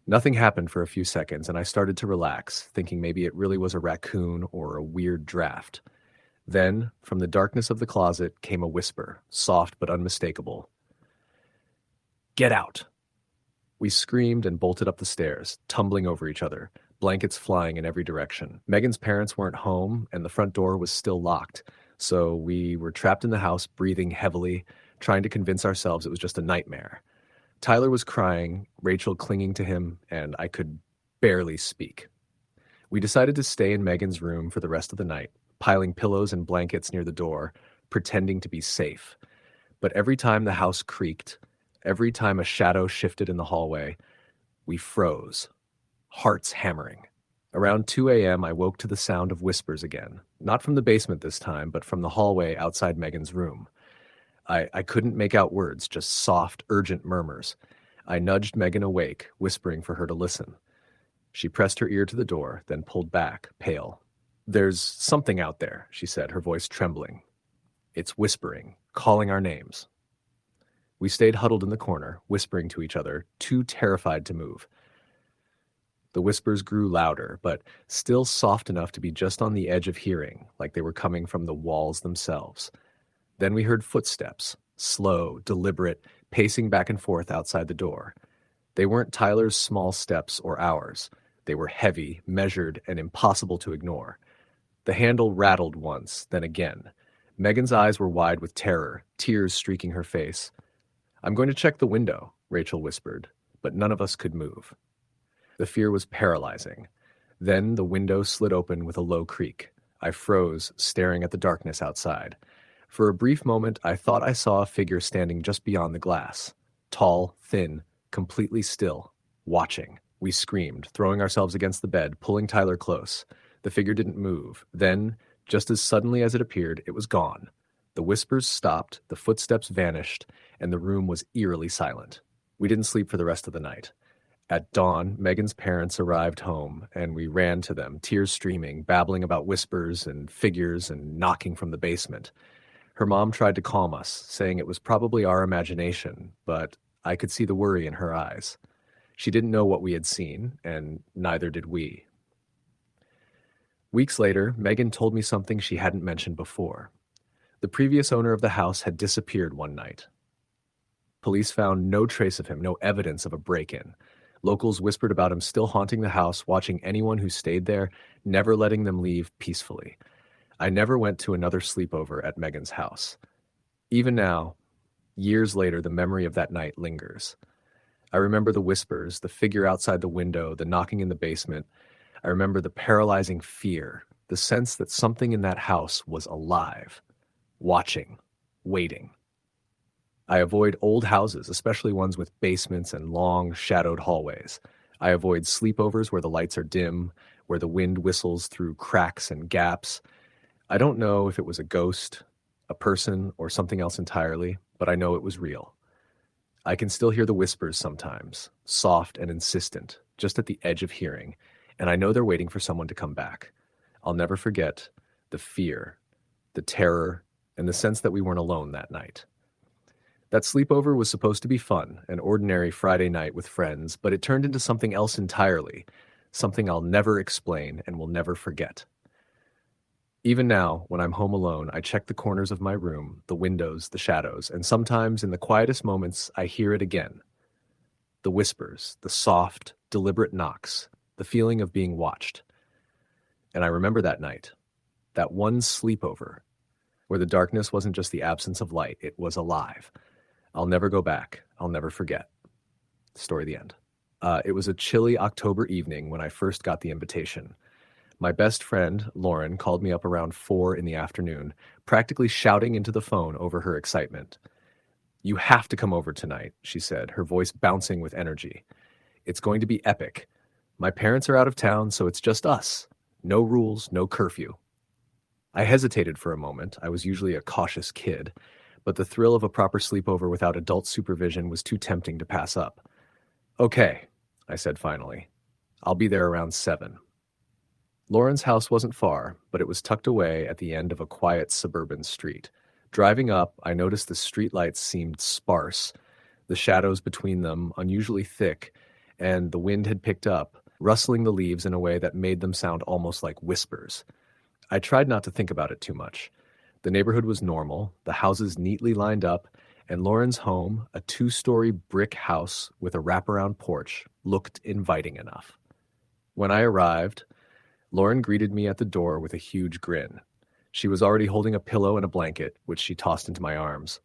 Nothing happened for a few seconds, and I started to relax, thinking maybe it really was a raccoon or a weird draft. Then, from the darkness of the closet, came a whisper, soft but unmistakable. "Get out!" We screamed and bolted up the stairs, tumbling over each other, blankets flying in every direction. Megan's parents weren't home, and the front door was still locked, so we were trapped in the house, breathing heavily, trying to convince ourselves it was just a nightmare. Tyler was crying, Rachel clinging to him, and I could barely speak. We decided to stay in Megan's room for the rest of the night, piling pillows and blankets near the door, pretending to be safe. But every time the house creaked, every time a shadow shifted in the hallway, we froze, hearts hammering. Around 2 a.m., I woke to the sound of whispers again, not from the basement this time, but from the hallway outside Megan's room. I couldn't make out words, just soft, urgent murmurs. I nudged Megan awake, whispering for her to listen. She pressed her ear to the door, then pulled back, pale. "There's something out there," she said, her voice trembling. "It's whispering, calling our names." We stayed huddled in the corner, whispering to each other, too terrified to move. The whispers grew louder, but still soft enough to be just on the edge of hearing, like they were coming from the walls themselves. Then we heard footsteps, slow, deliberate, pacing back and forth outside the door. They weren't Tyler's small steps or ours. They were heavy, measured, and impossible to ignore. The handle rattled once, then again. Megan's eyes were wide with terror, tears streaking her face. "I'm going to check the window," Rachel whispered, but none of us could move. The fear was paralyzing. Then the window slid open with a low creak. I froze, staring at the darkness outside. For a brief moment, I thought I saw a figure standing just beyond the glass. Tall, thin, completely still, watching. We screamed, throwing ourselves against the bed, pulling Tyler close. The figure didn't move. Then, just as suddenly as it appeared, it was gone. The whispers stopped, the footsteps vanished, and the room was eerily silent. We didn't sleep for the rest of the night. At dawn, Megan's parents arrived home, and we ran to them, tears streaming, babbling about whispers and figures and knocking from the basement. Her mom tried to calm us, saying it was probably our imagination, but I could see the worry in her eyes. She didn't know what we had seen, and neither did we. Weeks later, Megan told me something she hadn't mentioned before. The previous owner of the house had disappeared one night. Police found no trace of him, no evidence of a break-in. Locals whispered about him still haunting the house, watching anyone who stayed there, never letting them leave peacefully. I never went to another sleepover at Megan's house. Even now, years later, the memory of that night lingers. I remember the whispers, the figure outside the window, the knocking in the basement. I remember the paralyzing fear, the sense that something in that house was alive, watching, waiting. I avoid old houses, especially ones with basements and long, shadowed hallways. I avoid sleepovers where the lights are dim, where the wind whistles through cracks and gaps. I don't know if it was a ghost, a person, or something else entirely, but I know it was real. I can still hear the whispers sometimes, soft and insistent, just at the edge of hearing, and I know they're waiting for someone to come back. I'll never forget the fear, the terror, and the sense that we weren't alone that night. That sleepover was supposed to be fun, an ordinary Friday night with friends, but it turned into something else entirely, something I'll never explain and will never forget. Even now, when I'm home alone, I check the corners of my room, the windows, the shadows, and sometimes in the quietest moments, I hear it again. The whispers, the soft, deliberate knocks, the feeling of being watched. And I remember that night, that one sleepover, where the darkness wasn't just the absence of light, it was alive. I'll never go back. I'll never forget. Story the end. It was a chilly October evening when I first got the invitation. My best friend, Lauren, called me up around 4 in the afternoon, practically shouting into the phone over her excitement. "You have to come over tonight," she said, her voice bouncing with energy. "It's going to be epic. My parents are out of town, so it's just us. No rules, no curfew." I hesitated for a moment. I was usually a cautious kid, but the thrill of a proper sleepover without adult supervision was too tempting to pass up. "Okay," I said finally. "I'll be there around 7. Lauren's house wasn't far, but it was tucked away at the end of a quiet suburban street. Driving up, I noticed the streetlights seemed sparse, the shadows between them unusually thick, and the wind had picked up, rustling the leaves in a way that made them sound almost like whispers. I tried not to think about it too much. The neighborhood was normal, the houses neatly lined up, and Lauren's home, a 2-story brick house with a wraparound porch, looked inviting enough. When I arrived, Lauren greeted me at the door with a huge grin. She was already holding a pillow and a blanket, which she tossed into my arms.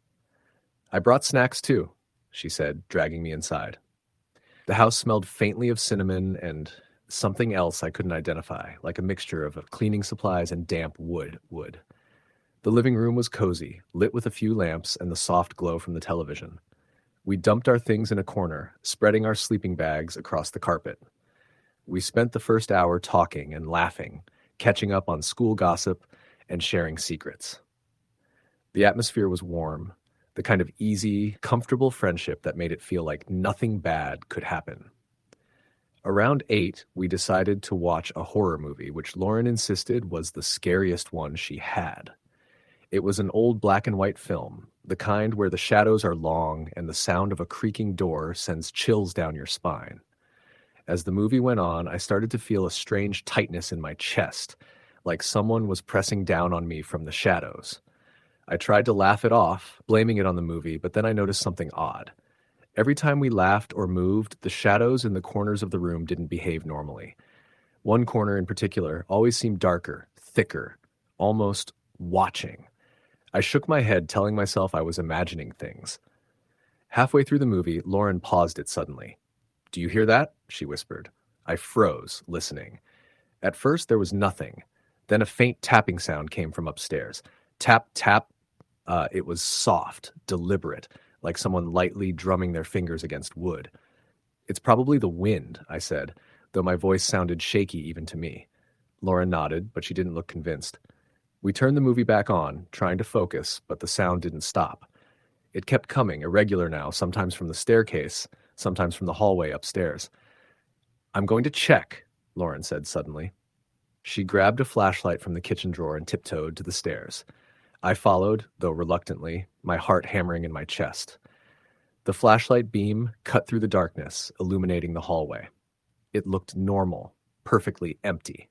"I brought snacks too," she said, dragging me inside. The house smelled faintly of cinnamon and something else I couldn't identify, like a mixture of cleaning supplies and damp wood. The living room was cozy, lit with a few lamps and the soft glow from the television. We dumped our things in a corner, spreading our sleeping bags across the carpet. We spent the first hour talking and laughing, catching up on school gossip and sharing secrets. The atmosphere was warm, the kind of easy, comfortable friendship that made it feel like nothing bad could happen. Around 8, we decided to watch a horror movie, which Lauren insisted was the scariest one she had. It was an old black and white film, the kind where the shadows are long and the sound of a creaking door sends chills down your spine. As the movie went on, I started to feel a strange tightness in my chest, like someone was pressing down on me from the shadows. I tried to laugh it off, blaming it on the movie, but then I noticed something odd. Every time we laughed or moved, the shadows in the corners of the room didn't behave normally. One corner in particular always seemed darker, thicker, almost watching. I shook my head, telling myself I was imagining things. Halfway through the movie, Lauren paused it suddenly. "Do you hear that?" she whispered. I froze, listening. At first, there was nothing. Then a faint tapping sound came from upstairs. Tap, tap. It was soft, deliberate, like someone lightly drumming their fingers against wood. "It's probably the wind," I said, though my voice sounded shaky even to me. Lauren nodded, but she didn't look convinced. We turned the movie back on, trying to focus, but the sound didn't stop. It kept coming, irregular now, sometimes from the staircase, sometimes from the hallway upstairs. "I'm going to check," Lauren said suddenly. She grabbed a flashlight from the kitchen drawer and tiptoed to the stairs. I followed, though reluctantly, my heart hammering in my chest. The flashlight beam cut through the darkness, illuminating the hallway. It looked normal, perfectly empty.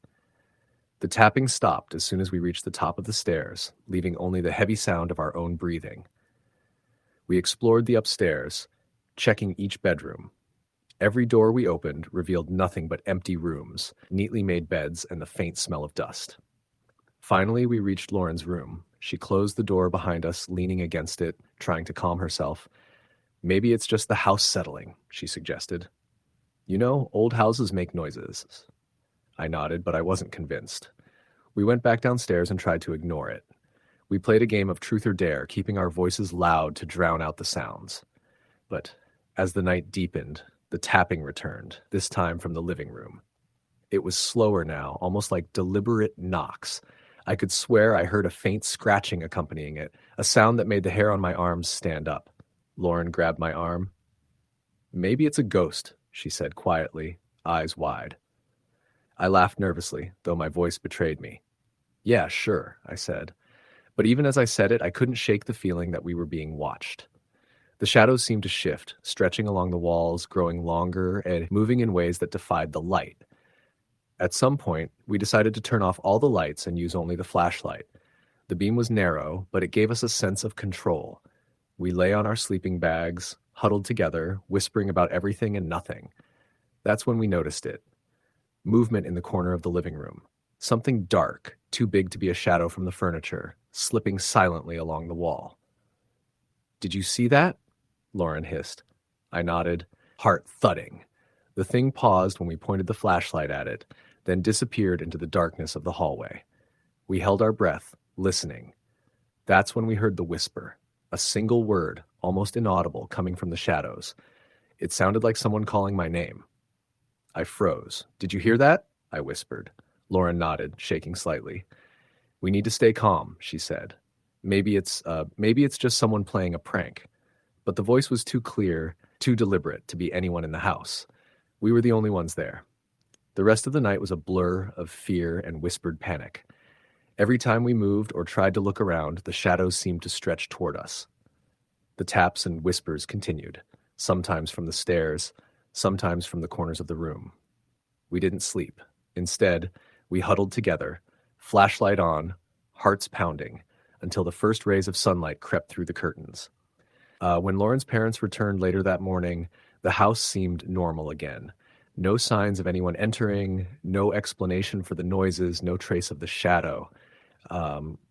The tapping stopped as soon as we reached the top of the stairs, leaving only the heavy sound of our own breathing. We explored the upstairs, checking each bedroom. Every door we opened revealed nothing but empty rooms, neatly made beds, and the faint smell of dust. Finally, we reached Lauren's room. She closed the door behind us, leaning against it, trying to calm herself. "Maybe it's just the house settling," she suggested. "You know, old houses make noises." I nodded, but I wasn't convinced. We went back downstairs and tried to ignore it. We played a game of truth or dare, keeping our voices loud to drown out the sounds. But as the night deepened, the tapping returned, this time from the living room. It was slower now, almost like deliberate knocks. I could swear I heard a faint scratching accompanying it, a sound that made the hair on my arms stand up. Lauren grabbed my arm. "Maybe it's a ghost," she said quietly, eyes wide. I laughed nervously, though my voice betrayed me. "Yeah, sure," I said. But even as I said it, I couldn't shake the feeling that we were being watched. The shadows seemed to shift, stretching along the walls, growing longer, and moving in ways that defied the light. At some point, we decided to turn off all the lights and use only the flashlight. The beam was narrow, but it gave us a sense of control. We lay on our sleeping bags, huddled together, whispering about everything and nothing. That's when we noticed it. Movement in the corner of the living room. Something dark, too big to be a shadow from the furniture, slipping silently along the wall. "Did you see that?" Lauren hissed. I nodded, heart thudding. The thing paused when we pointed the flashlight at it, then disappeared into the darkness of the hallway. We held our breath, listening. That's when we heard the whisper, a single word, almost inaudible, coming from the shadows. It sounded like someone calling my name. I froze. "Did you hear that?" I whispered. Lauren nodded, shaking slightly. "We need to stay calm," she said. Maybe it's just someone playing a prank." But the voice was too clear, too deliberate to be anyone in the house. We were the only ones there. The rest of the night was a blur of fear and whispered panic. Every time we moved or tried to look around, the shadows seemed to stretch toward us. The taps and whispers continued, sometimes from the stairs, sometimes from the corners of the room. We didn't sleep. Instead, we huddled together, flashlight on, hearts pounding, until the first rays of sunlight crept through the curtains. When Lauren's parents returned later that morning, the house seemed normal again. No signs of anyone entering, no explanation for the noises, no trace of the shadow.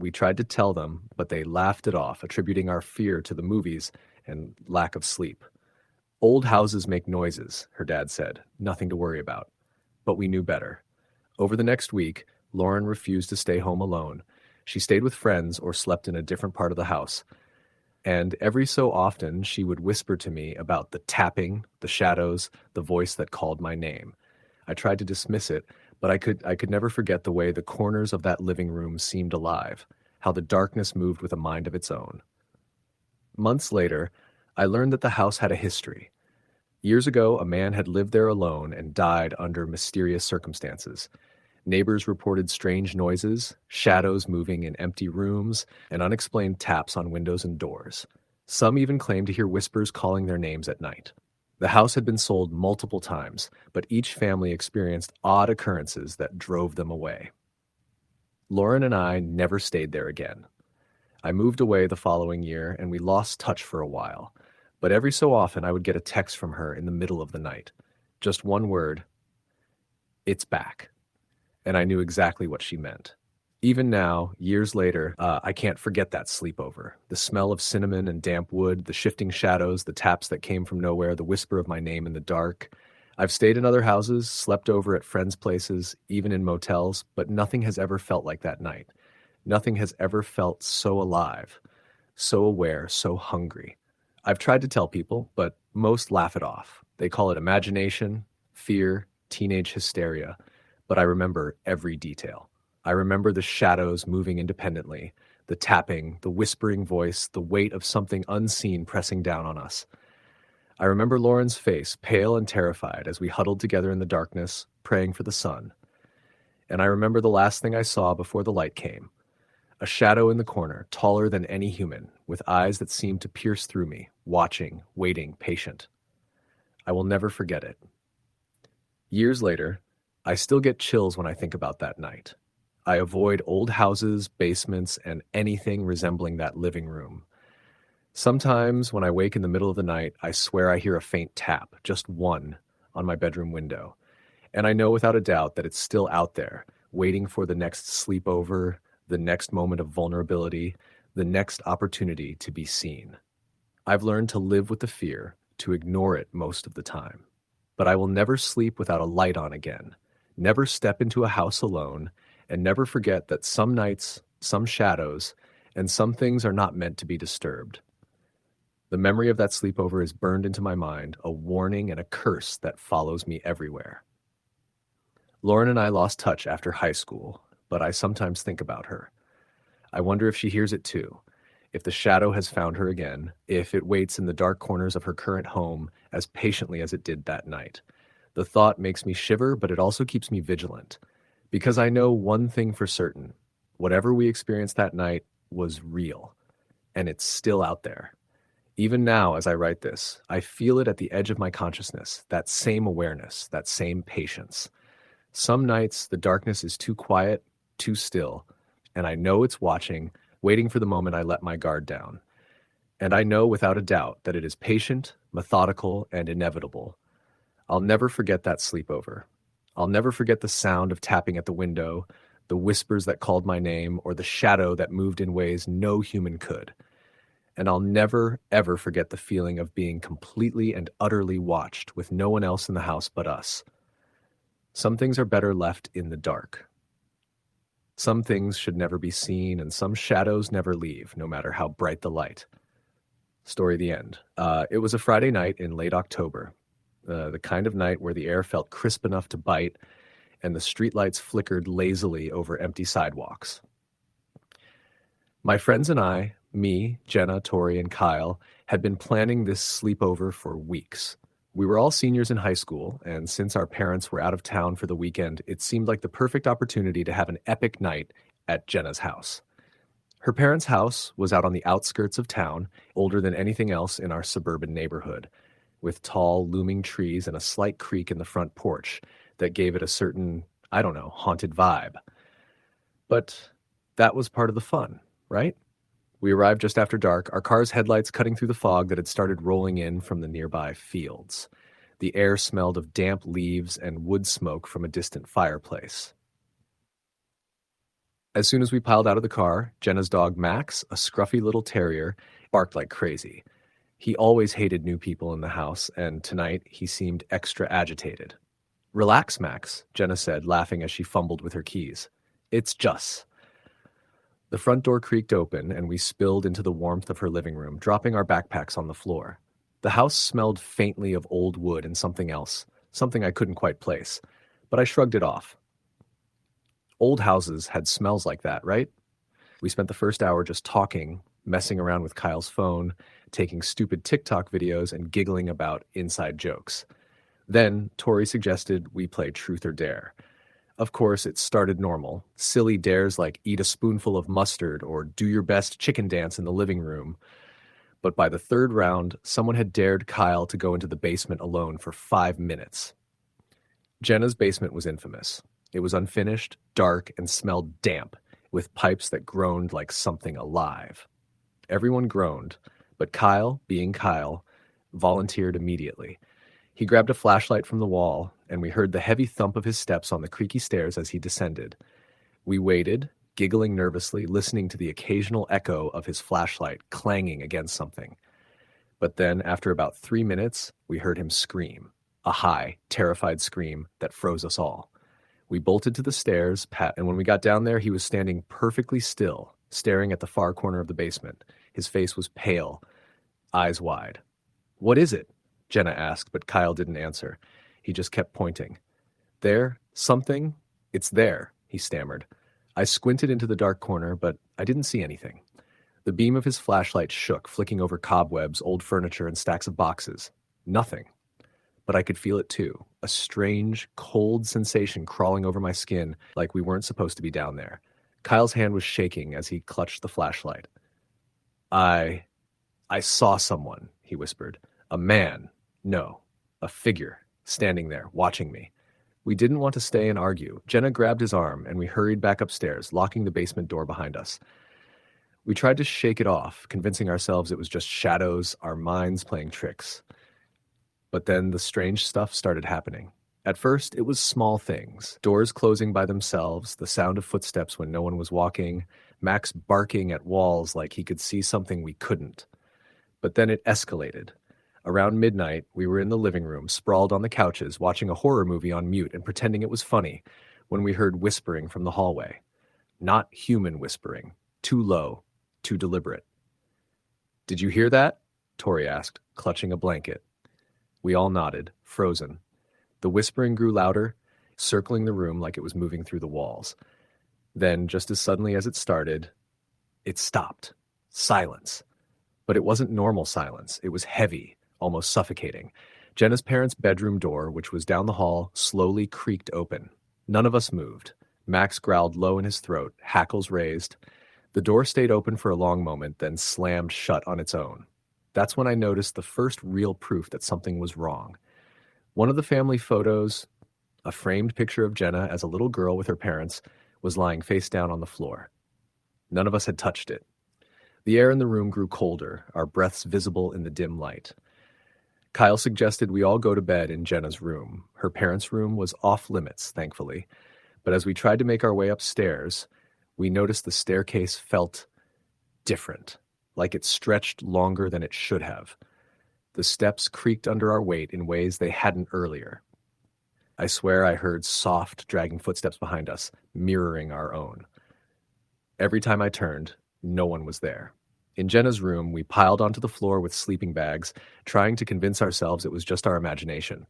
We tried to tell them, but they laughed it off, attributing our fear to the movies and lack of sleep. "Old houses make noises," her dad said. "Nothing to worry about." But we knew better. Over the next week, Lauren refused to stay home alone. She stayed with friends or slept in a different part of the house. And every so often, she would whisper to me about the tapping, the shadows, the voice that called my name. I tried to dismiss it, but I could never forget the way the corners of that living room seemed alive, how the darkness moved with a mind of its own. Months later, I learned that the house had a history. Years ago, a man had lived there alone and died under mysterious circumstances. Neighbors reported strange noises, shadows moving in empty rooms, and unexplained taps on windows and doors. Some even claimed to hear whispers calling their names at night. The house had been sold multiple times, but each family experienced odd occurrences that drove them away. Lauren and I never stayed there again. I moved away the following year, and we lost touch for a while. But every so often I would get a text from her in the middle of the night. Just one word, "It's back." And I knew exactly what she meant. Even now, years later, I can't forget that sleepover. The smell of cinnamon and damp wood, the shifting shadows, the taps that came from nowhere, the whisper of my name in the dark. I've stayed in other houses, slept over at friends' places, even in motels, but nothing has ever felt like that night. Nothing has ever felt so alive, so aware, so hungry. I've tried to tell people, but most laugh it off. They call it imagination, fear, teenage hysteria, but I remember every detail. I remember the shadows moving independently, the tapping, the whispering voice, the weight of something unseen pressing down on us. I remember Lauren's face, pale and terrified, as we huddled together in the darkness, praying for the sun. And I remember the last thing I saw before the light came. A shadow in the corner, taller than any human, with eyes that seemed to pierce through me, watching, waiting, patient. I will never forget it. Years later, I still get chills when I think about that night. I avoid old houses, basements, and anything resembling that living room. Sometimes, when I wake in the middle of the night, I swear I hear a faint tap, just one, on my bedroom window. And I know without a doubt that it's still out there, waiting for the next sleepover, the next moment of vulnerability, the next opportunity to be seen. I've learned to live with the fear, to ignore it most of the time. But I will never sleep without a light on again, never step into a house alone, and never forget that some nights, some shadows, and some things are not meant to be disturbed. The memory of that sleepover is burned into my mind, a warning and a curse that follows me everywhere. Lauren and I lost touch after high school, but I sometimes think about her. I wonder if she hears it too, if the shadow has found her again, if it waits in the dark corners of her current home as patiently as it did that night. The thought makes me shiver, but it also keeps me vigilant, because I know one thing for certain. Whatever we experienced that night was real, and it's still out there. Even now, as I write this, I feel it at the edge of my consciousness, that same awareness, that same patience. Some nights, the darkness is too quiet, too still, and I know it's watching, waiting for the moment I let my guard down. And I know without a doubt that it is patient, methodical, and inevitable. I'll never forget that sleepover. I'll never forget the sound of tapping at the window, the whispers that called my name, or the shadow that moved in ways no human could. And I'll never, ever forget the feeling of being completely and utterly watched with no one else in the house but us. Some things are better left in the dark. Some things should never be seen, and some shadows never leave, no matter how bright the light. Story the end. It was a Friday night in late October, the kind of night where the air felt crisp enough to bite, and the streetlights flickered lazily over empty sidewalks. My friends and I, me, Jenna, Tori, and Kyle, had been planning this sleepover for weeks. We were all seniors in high school, and since our parents were out of town for the weekend, it seemed like the perfect opportunity to have an epic night at Jenna's house. Her parents' house was out on the outskirts of town, older than anything else in our suburban neighborhood, with tall, looming trees and a slight creak in the front porch that gave it a certain, haunted vibe. But that was part of the fun, right? We arrived just after dark, our car's headlights cutting through the fog that had started rolling in from the nearby fields. The air smelled of damp leaves and wood smoke from a distant fireplace. As soon as we piled out of the car, Jenna's dog Max, a scruffy little terrier, barked like crazy. He always hated new people in the house, and tonight he seemed extra agitated. "Relax, Max," Jenna said, laughing as she fumbled with her keys. "It's Juss." The front door creaked open, and we spilled into the warmth of her living room, dropping our backpacks on the floor. The house smelled faintly of old wood and something else, something I couldn't quite place, but I shrugged it off. Old houses had smells like that, right? We spent the first hour just talking, messing around with Kyle's phone, taking stupid TikTok videos, and giggling about inside jokes. Then, Tori suggested we play Truth or Dare. Of course, it started normal. Silly dares like eat a spoonful of mustard or do your best chicken dance in the living room. But by the third round, someone had dared Kyle to go into the basement alone for 5 minutes. Jenna's basement was infamous. It was unfinished, dark, and smelled damp, with pipes that groaned like something alive. Everyone groaned, but Kyle, being Kyle, volunteered immediately. He grabbed a flashlight from the wall, and we heard the heavy thump of his steps on the creaky stairs as he descended. We waited, giggling nervously, listening to the occasional echo of his flashlight clanging against something. But then, after about 3 minutes, we heard him scream, a high, terrified scream that froze us all. We bolted to the stairs, and when we got down there, he was standing perfectly still, staring at the far corner of the basement. His face was pale, eyes wide. "What is it?" Jenna asked, but Kyle didn't answer. He just kept pointing. "There, something, it's there," he stammered. I squinted into the dark corner, but I didn't see anything. The beam of his flashlight shook, flicking over cobwebs, old furniture, and stacks of boxes. Nothing. But I could feel it too, a strange, cold sensation crawling over my skin like we weren't supposed to be down there. Kyle's hand was shaking as he clutched the flashlight. I saw someone," he whispered. "A man. No, a figure, standing there, watching me." We didn't want to stay and argue. Jenna grabbed his arm, and we hurried back upstairs, locking the basement door behind us. We tried to shake it off, convincing ourselves it was just shadows, our minds playing tricks. But then the strange stuff started happening. At first, it was small things. Doors closing by themselves, the sound of footsteps when no one was walking, Max barking at walls like he could see something we couldn't. But then it escalated. Around midnight, we were in the living room, sprawled on the couches, watching a horror movie on mute and pretending it was funny, when we heard whispering from the hallway. Not human whispering. Too low, too deliberate. "Did you hear that?" Tori asked, clutching a blanket. We all nodded, frozen. The whispering grew louder, circling the room like it was moving through the walls. Then, just as suddenly as it started, it stopped. Silence. But it wasn't normal silence. It was heavy, almost suffocating. Jenna's parents' bedroom door, which was down the hall, slowly creaked open. None of us moved. Max growled low in his throat, hackles raised. The door stayed open for a long moment, then slammed shut on its own. That's when I noticed the first real proof that something was wrong. One of the family photos, a framed picture of Jenna as a little girl with her parents, was lying face down on the floor. None of us had touched it. The air in the room grew colder, our breaths visible in the dim light. Kyle suggested we all go to bed in Jenna's room. Her parents' room was off limits, thankfully. But as we tried to make our way upstairs, we noticed the staircase felt different, like it stretched longer than it should have. The steps creaked under our weight in ways they hadn't earlier. I swear I heard soft, dragging footsteps behind us, mirroring our own. Every time I turned, no one was there. In Jenna's room, we piled onto the floor with sleeping bags, trying to convince ourselves it was just our imagination.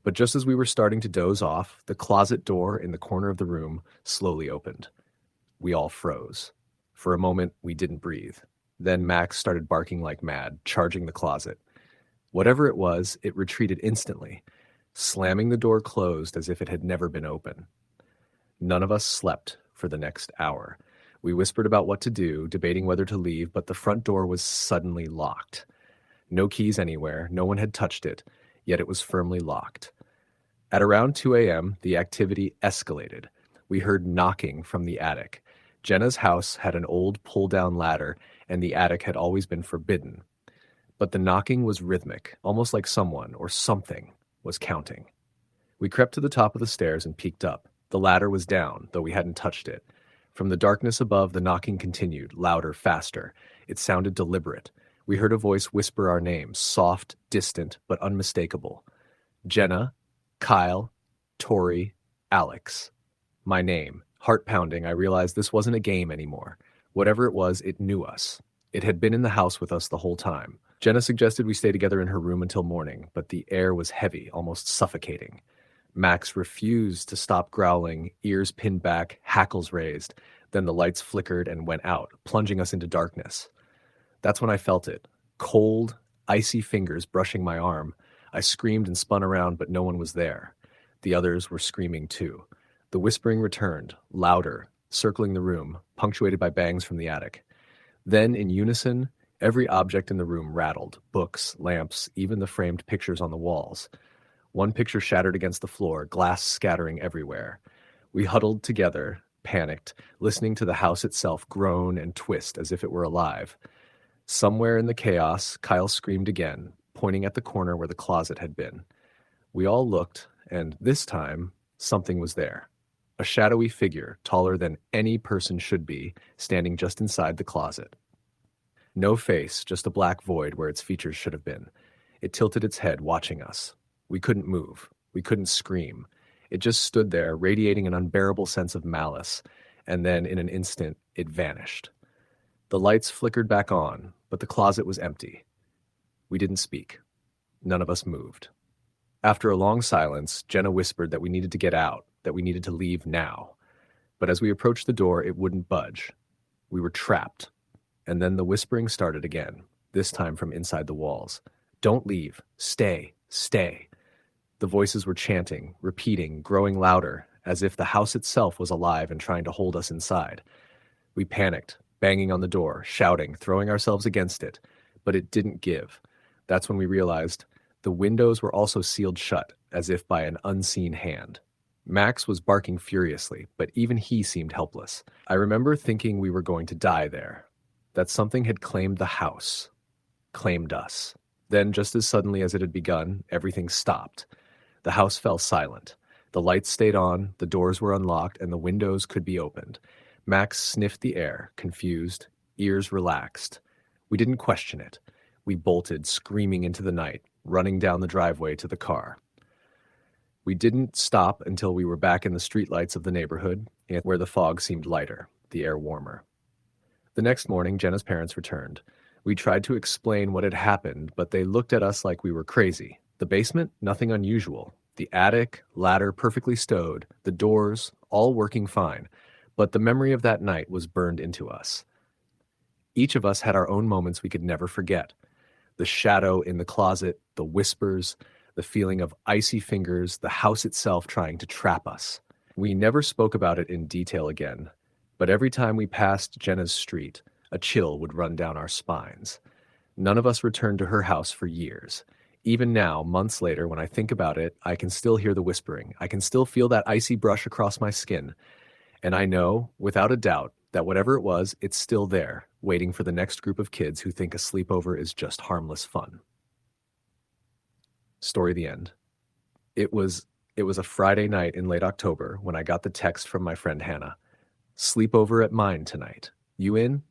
But just as we were starting to doze off, the closet door in the corner of the room slowly opened. We all froze. For a moment, we didn't breathe. Then Max started barking like mad, charging the closet. Whatever it was, it retreated instantly, slamming the door closed as if it had never been open. None of us slept for the next hour. We whispered about what to do, debating whether to leave, but the front door was suddenly locked. No keys anywhere, no one had touched it, yet it was firmly locked. At around 2 a.m., the activity escalated. We heard knocking from the attic. Jenna's house had an old pull-down ladder, and the attic had always been forbidden. But the knocking was rhythmic, almost like someone or something was counting. We crept to the top of the stairs and peeked up. The ladder was down, though we hadn't touched it. From the darkness above, the knocking continued, louder, faster. It sounded deliberate. We heard a voice whisper our names, soft, distant, but unmistakable. Jenna, Kyle, Tori, Alex. My name. Heart pounding, I realized this wasn't a game anymore. Whatever it was, it knew us. It had been in the house with us the whole time. Jenna suggested we stay together in her room until morning, but the air was heavy, almost suffocating. Max refused to stop growling, ears pinned back, hackles raised. Then the lights flickered and went out, plunging us into darkness. That's when I felt it. Cold, icy fingers brushing my arm. I screamed and spun around, but no one was there. The others were screaming too. The whispering returned, louder, circling the room, punctuated by bangs from the attic. Then, in unison, every object in the room rattled, books, lamps, even the framed pictures on the walls. One picture shattered against the floor, glass scattering everywhere. We huddled together, panicked, listening to the house itself groan and twist as if it were alive. Somewhere in the chaos, Kyle screamed again, pointing at the corner where the closet had been. We all looked, and this time, something was there. A shadowy figure, taller than any person should be, standing just inside the closet. No face, just a black void where its features should have been. It tilted its head, watching us. We couldn't move. We couldn't scream. It just stood there, radiating an unbearable sense of malice, and then, in an instant, it vanished. The lights flickered back on, but the closet was empty. We didn't speak. None of us moved. After a long silence, Jenna whispered that we needed to get out, that we needed to leave now. But as we approached the door, it wouldn't budge. We were trapped. And then the whispering started again, this time from inside the walls. Don't leave. Stay. Stay. The voices were chanting, repeating, growing louder, as if the house itself was alive and trying to hold us inside. We panicked, banging on the door, shouting, throwing ourselves against it. But it didn't give. That's when we realized the windows were also sealed shut, as if by an unseen hand. Max was barking furiously, but even he seemed helpless. I remember thinking we were going to die there, that something had claimed the house, claimed us. Then, just as suddenly as it had begun, everything stopped. The house fell silent. The lights stayed on, the doors were unlocked, and the windows could be opened. Max sniffed the air, confused, ears relaxed. We didn't question it. We bolted, screaming into the night, running down the driveway to the car. We didn't stop until we were back in the streetlights of the neighborhood, where the fog seemed lighter, the air warmer. The next morning, Jenna's parents returned. We tried to explain what had happened, but they looked at us like we were crazy. The basement, nothing unusual. The attic, ladder perfectly stowed, the doors, all working fine. But the memory of that night was burned into us. Each of us had our own moments we could never forget. The shadow in the closet, the whispers, the feeling of icy fingers, the house itself trying to trap us. We never spoke about it in detail again, but every time we passed Jenna's street, a chill would run down our spines. None of us returned to her house for years. Even now, months later, when I think about it, I can still hear the whispering. I can still feel that icy brush across my skin. And I know, without a doubt, that whatever it was, it's still there, waiting for the next group of kids who think a sleepover is just harmless fun. Story the end. It was a Friday night in late October when I got the text from my friend Hannah. Sleepover at mine tonight. You in?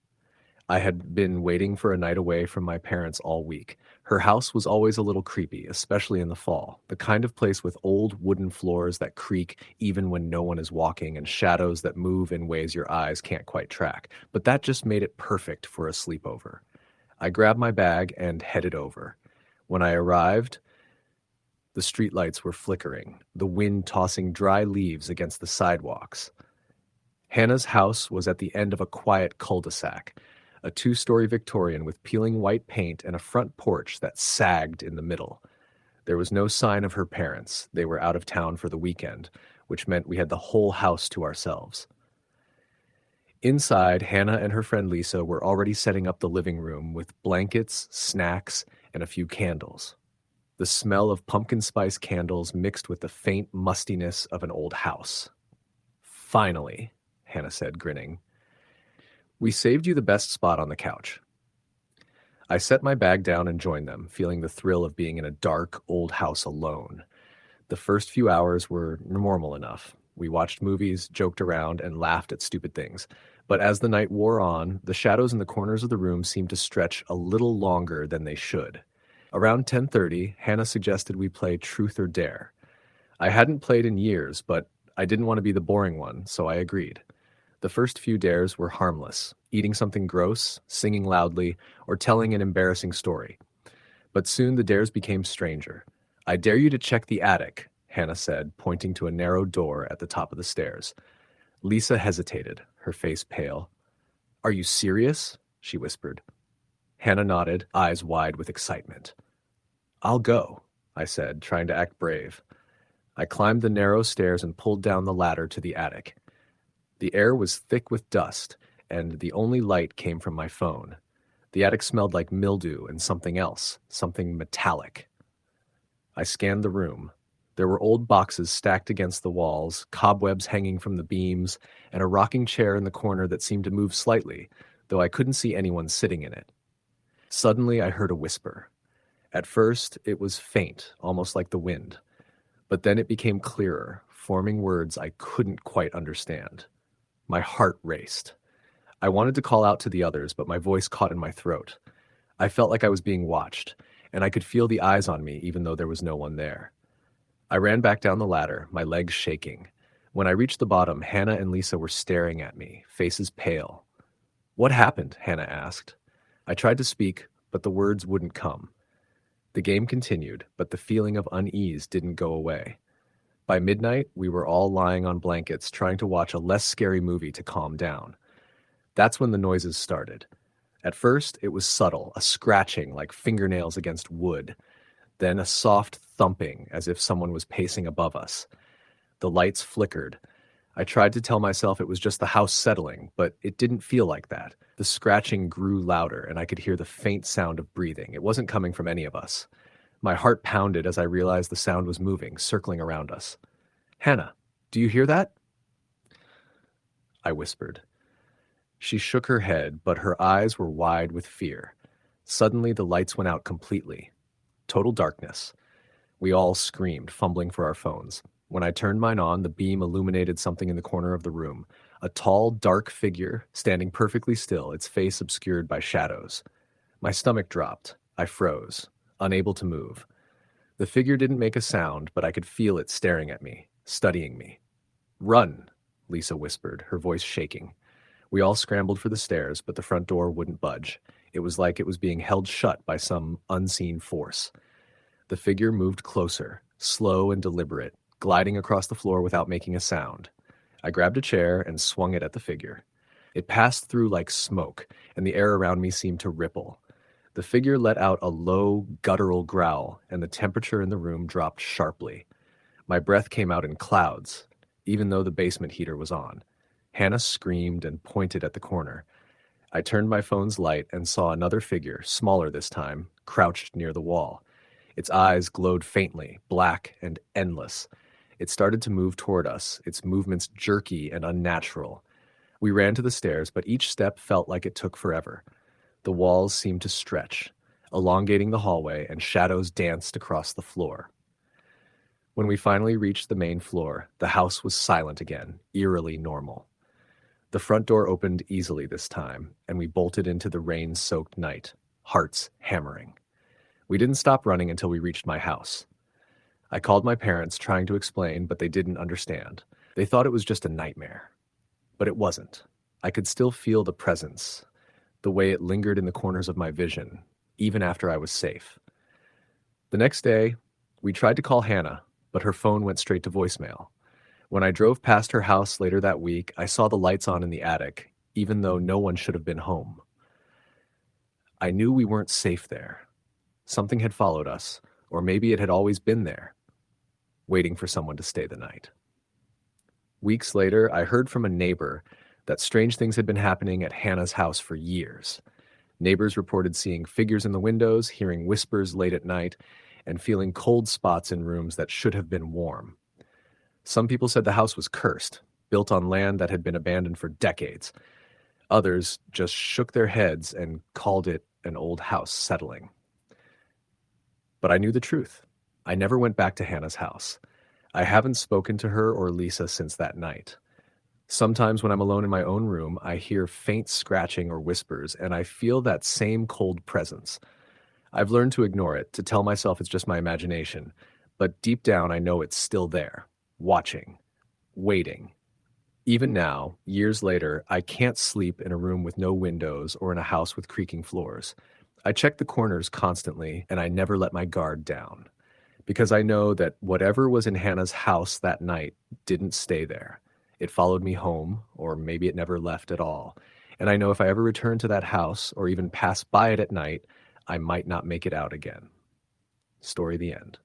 I had been waiting for a night away from my parents all week. Her house was always a little creepy, especially in the fall. The kind of place with old wooden floors that creak even when no one is walking and shadows that move in ways your eyes can't quite track. But that just made it perfect for a sleepover. I grabbed my bag and headed over. When I arrived, the streetlights were flickering, the wind tossing dry leaves against the sidewalks. Hannah's house was at the end of a quiet cul-de-sac, a 2-story Victorian with peeling white paint and a front porch that sagged in the middle. There was no sign of her parents. They were out of town for the weekend, which meant we had the whole house to ourselves. Inside, Hannah and her friend Lisa were already setting up the living room with blankets, snacks, and a few candles. The smell of pumpkin spice candles mixed with the faint mustiness of an old house. Finally, Hannah said, grinning. We saved you the best spot on the couch. I set my bag down and joined them, feeling the thrill of being in a dark, old house alone. The first few hours were normal enough. We watched movies, joked around, and laughed at stupid things. But as the night wore on, the shadows in the corners of the room seemed to stretch a little longer than they should. Around 10:30, Hannah suggested we play Truth or Dare. I hadn't played in years, but I didn't want to be the boring one, so I agreed. The first few dares were harmless, eating something gross, singing loudly, or telling an embarrassing story. But soon the dares became stranger. I dare you to check the attic, Hannah said, pointing to a narrow door at the top of the stairs. Lisa hesitated, her face pale. Are you serious? She whispered. Hannah nodded, eyes wide with excitement. I'll go, I said, trying to act brave. I climbed the narrow stairs and pulled down the ladder to the attic. The air was thick with dust, and the only light came from my phone. The attic smelled like mildew and something else, something metallic. I scanned the room. There were old boxes stacked against the walls, cobwebs hanging from the beams, and a rocking chair in the corner that seemed to move slightly, though I couldn't see anyone sitting in it. Suddenly I heard a whisper. At first, it was faint, almost like the wind, but then it became clearer, forming words I couldn't quite understand. My heart raced. I wanted to call out to the others, but my voice caught in my throat. I felt like I was being watched, and I could feel the eyes on me even though there was no one there. I ran back down the ladder, my legs shaking. When I reached the bottom, Hannah and Lisa were staring at me, faces pale. "What happened?" Hannah asked. I tried to speak, but the words wouldn't come. The game continued, but the feeling of unease didn't go away. By midnight, we were all lying on blankets trying to watch a less scary movie to calm down. That's when the noises started. At first, it was subtle, a scratching like fingernails against wood, then a soft thumping as if someone was pacing above us. The lights flickered. I tried to tell myself it was just the house settling, but it didn't feel like that. The scratching grew louder, and I could hear the faint sound of breathing. It wasn't coming from any of us. My heart pounded as I realized the sound was moving, circling around us. "Hannah, do you hear that?" I whispered. She shook her head, but her eyes were wide with fear. Suddenly, the lights went out completely. Total darkness. We all screamed, fumbling for our phones. When I turned mine on, the beam illuminated something in the corner of the room. A tall, dark figure, standing perfectly still, its face obscured by shadows. My stomach dropped. I froze, unable to move. The figure didn't make a sound, but I could feel it staring at me, studying me. "Run," Lisa whispered, her voice shaking. We all scrambled for the stairs, but the front door wouldn't budge. It was like it was being held shut by some unseen force. The figure moved closer, slow and deliberate, gliding across the floor without making a sound. I grabbed a chair and swung it at the figure. It passed through like smoke, and the air around me seemed to ripple. The figure let out a low, guttural growl, and the temperature in the room dropped sharply. My breath came out in clouds, even though the basement heater was on. Hannah screamed and pointed at the corner. I turned my phone's light and saw another figure, smaller this time, crouched near the wall. Its eyes glowed faintly, black and endless. It started to move toward us, its movements jerky and unnatural. We ran to the stairs, but each step felt like it took forever. The walls seemed to stretch, elongating the hallway, and shadows danced across the floor. When we finally reached the main floor, the house was silent again, eerily normal. The front door opened easily this time, and we bolted into the rain-soaked night, hearts hammering. We didn't stop running until we reached my house. I called my parents, trying to explain, but they didn't understand. They thought it was just a nightmare. But it wasn't. I could still feel the presence, the way it lingered in the corners of my vision, even after I was safe. The next day, we tried to call Hannah, but her phone went straight to voicemail. When I drove past her house later that week, I saw the lights on in the attic, even though no one should have been home. I knew we weren't safe there. Something had followed us, or maybe it had always been there, waiting for someone to stay the night. Weeks later, I heard from a neighbor that strange things had been happening at Hannah's house for years. Neighbors reported seeing figures in the windows, hearing whispers late at night, and feeling cold spots in rooms that should have been warm. Some people said the house was cursed, built on land that had been abandoned for decades. Others just shook their heads and called it an old house settling. But I knew the truth. I never went back to Hannah's house. I haven't spoken to her or Lisa since that night. Sometimes when I'm alone in my own room, I hear faint scratching or whispers, and I feel that same cold presence. I've learned to ignore it, to tell myself it's just my imagination, but deep down I know it's still there, watching, waiting. Even now, years later, I can't sleep in a room with no windows or in a house with creaking floors. I check the corners constantly, and I never let my guard down, because I know that whatever was in Hannah's house that night didn't stay there. It followed me home, or maybe it never left at all. And I know if I ever return to that house, or even pass by it at night, I might not make it out again. Story the end.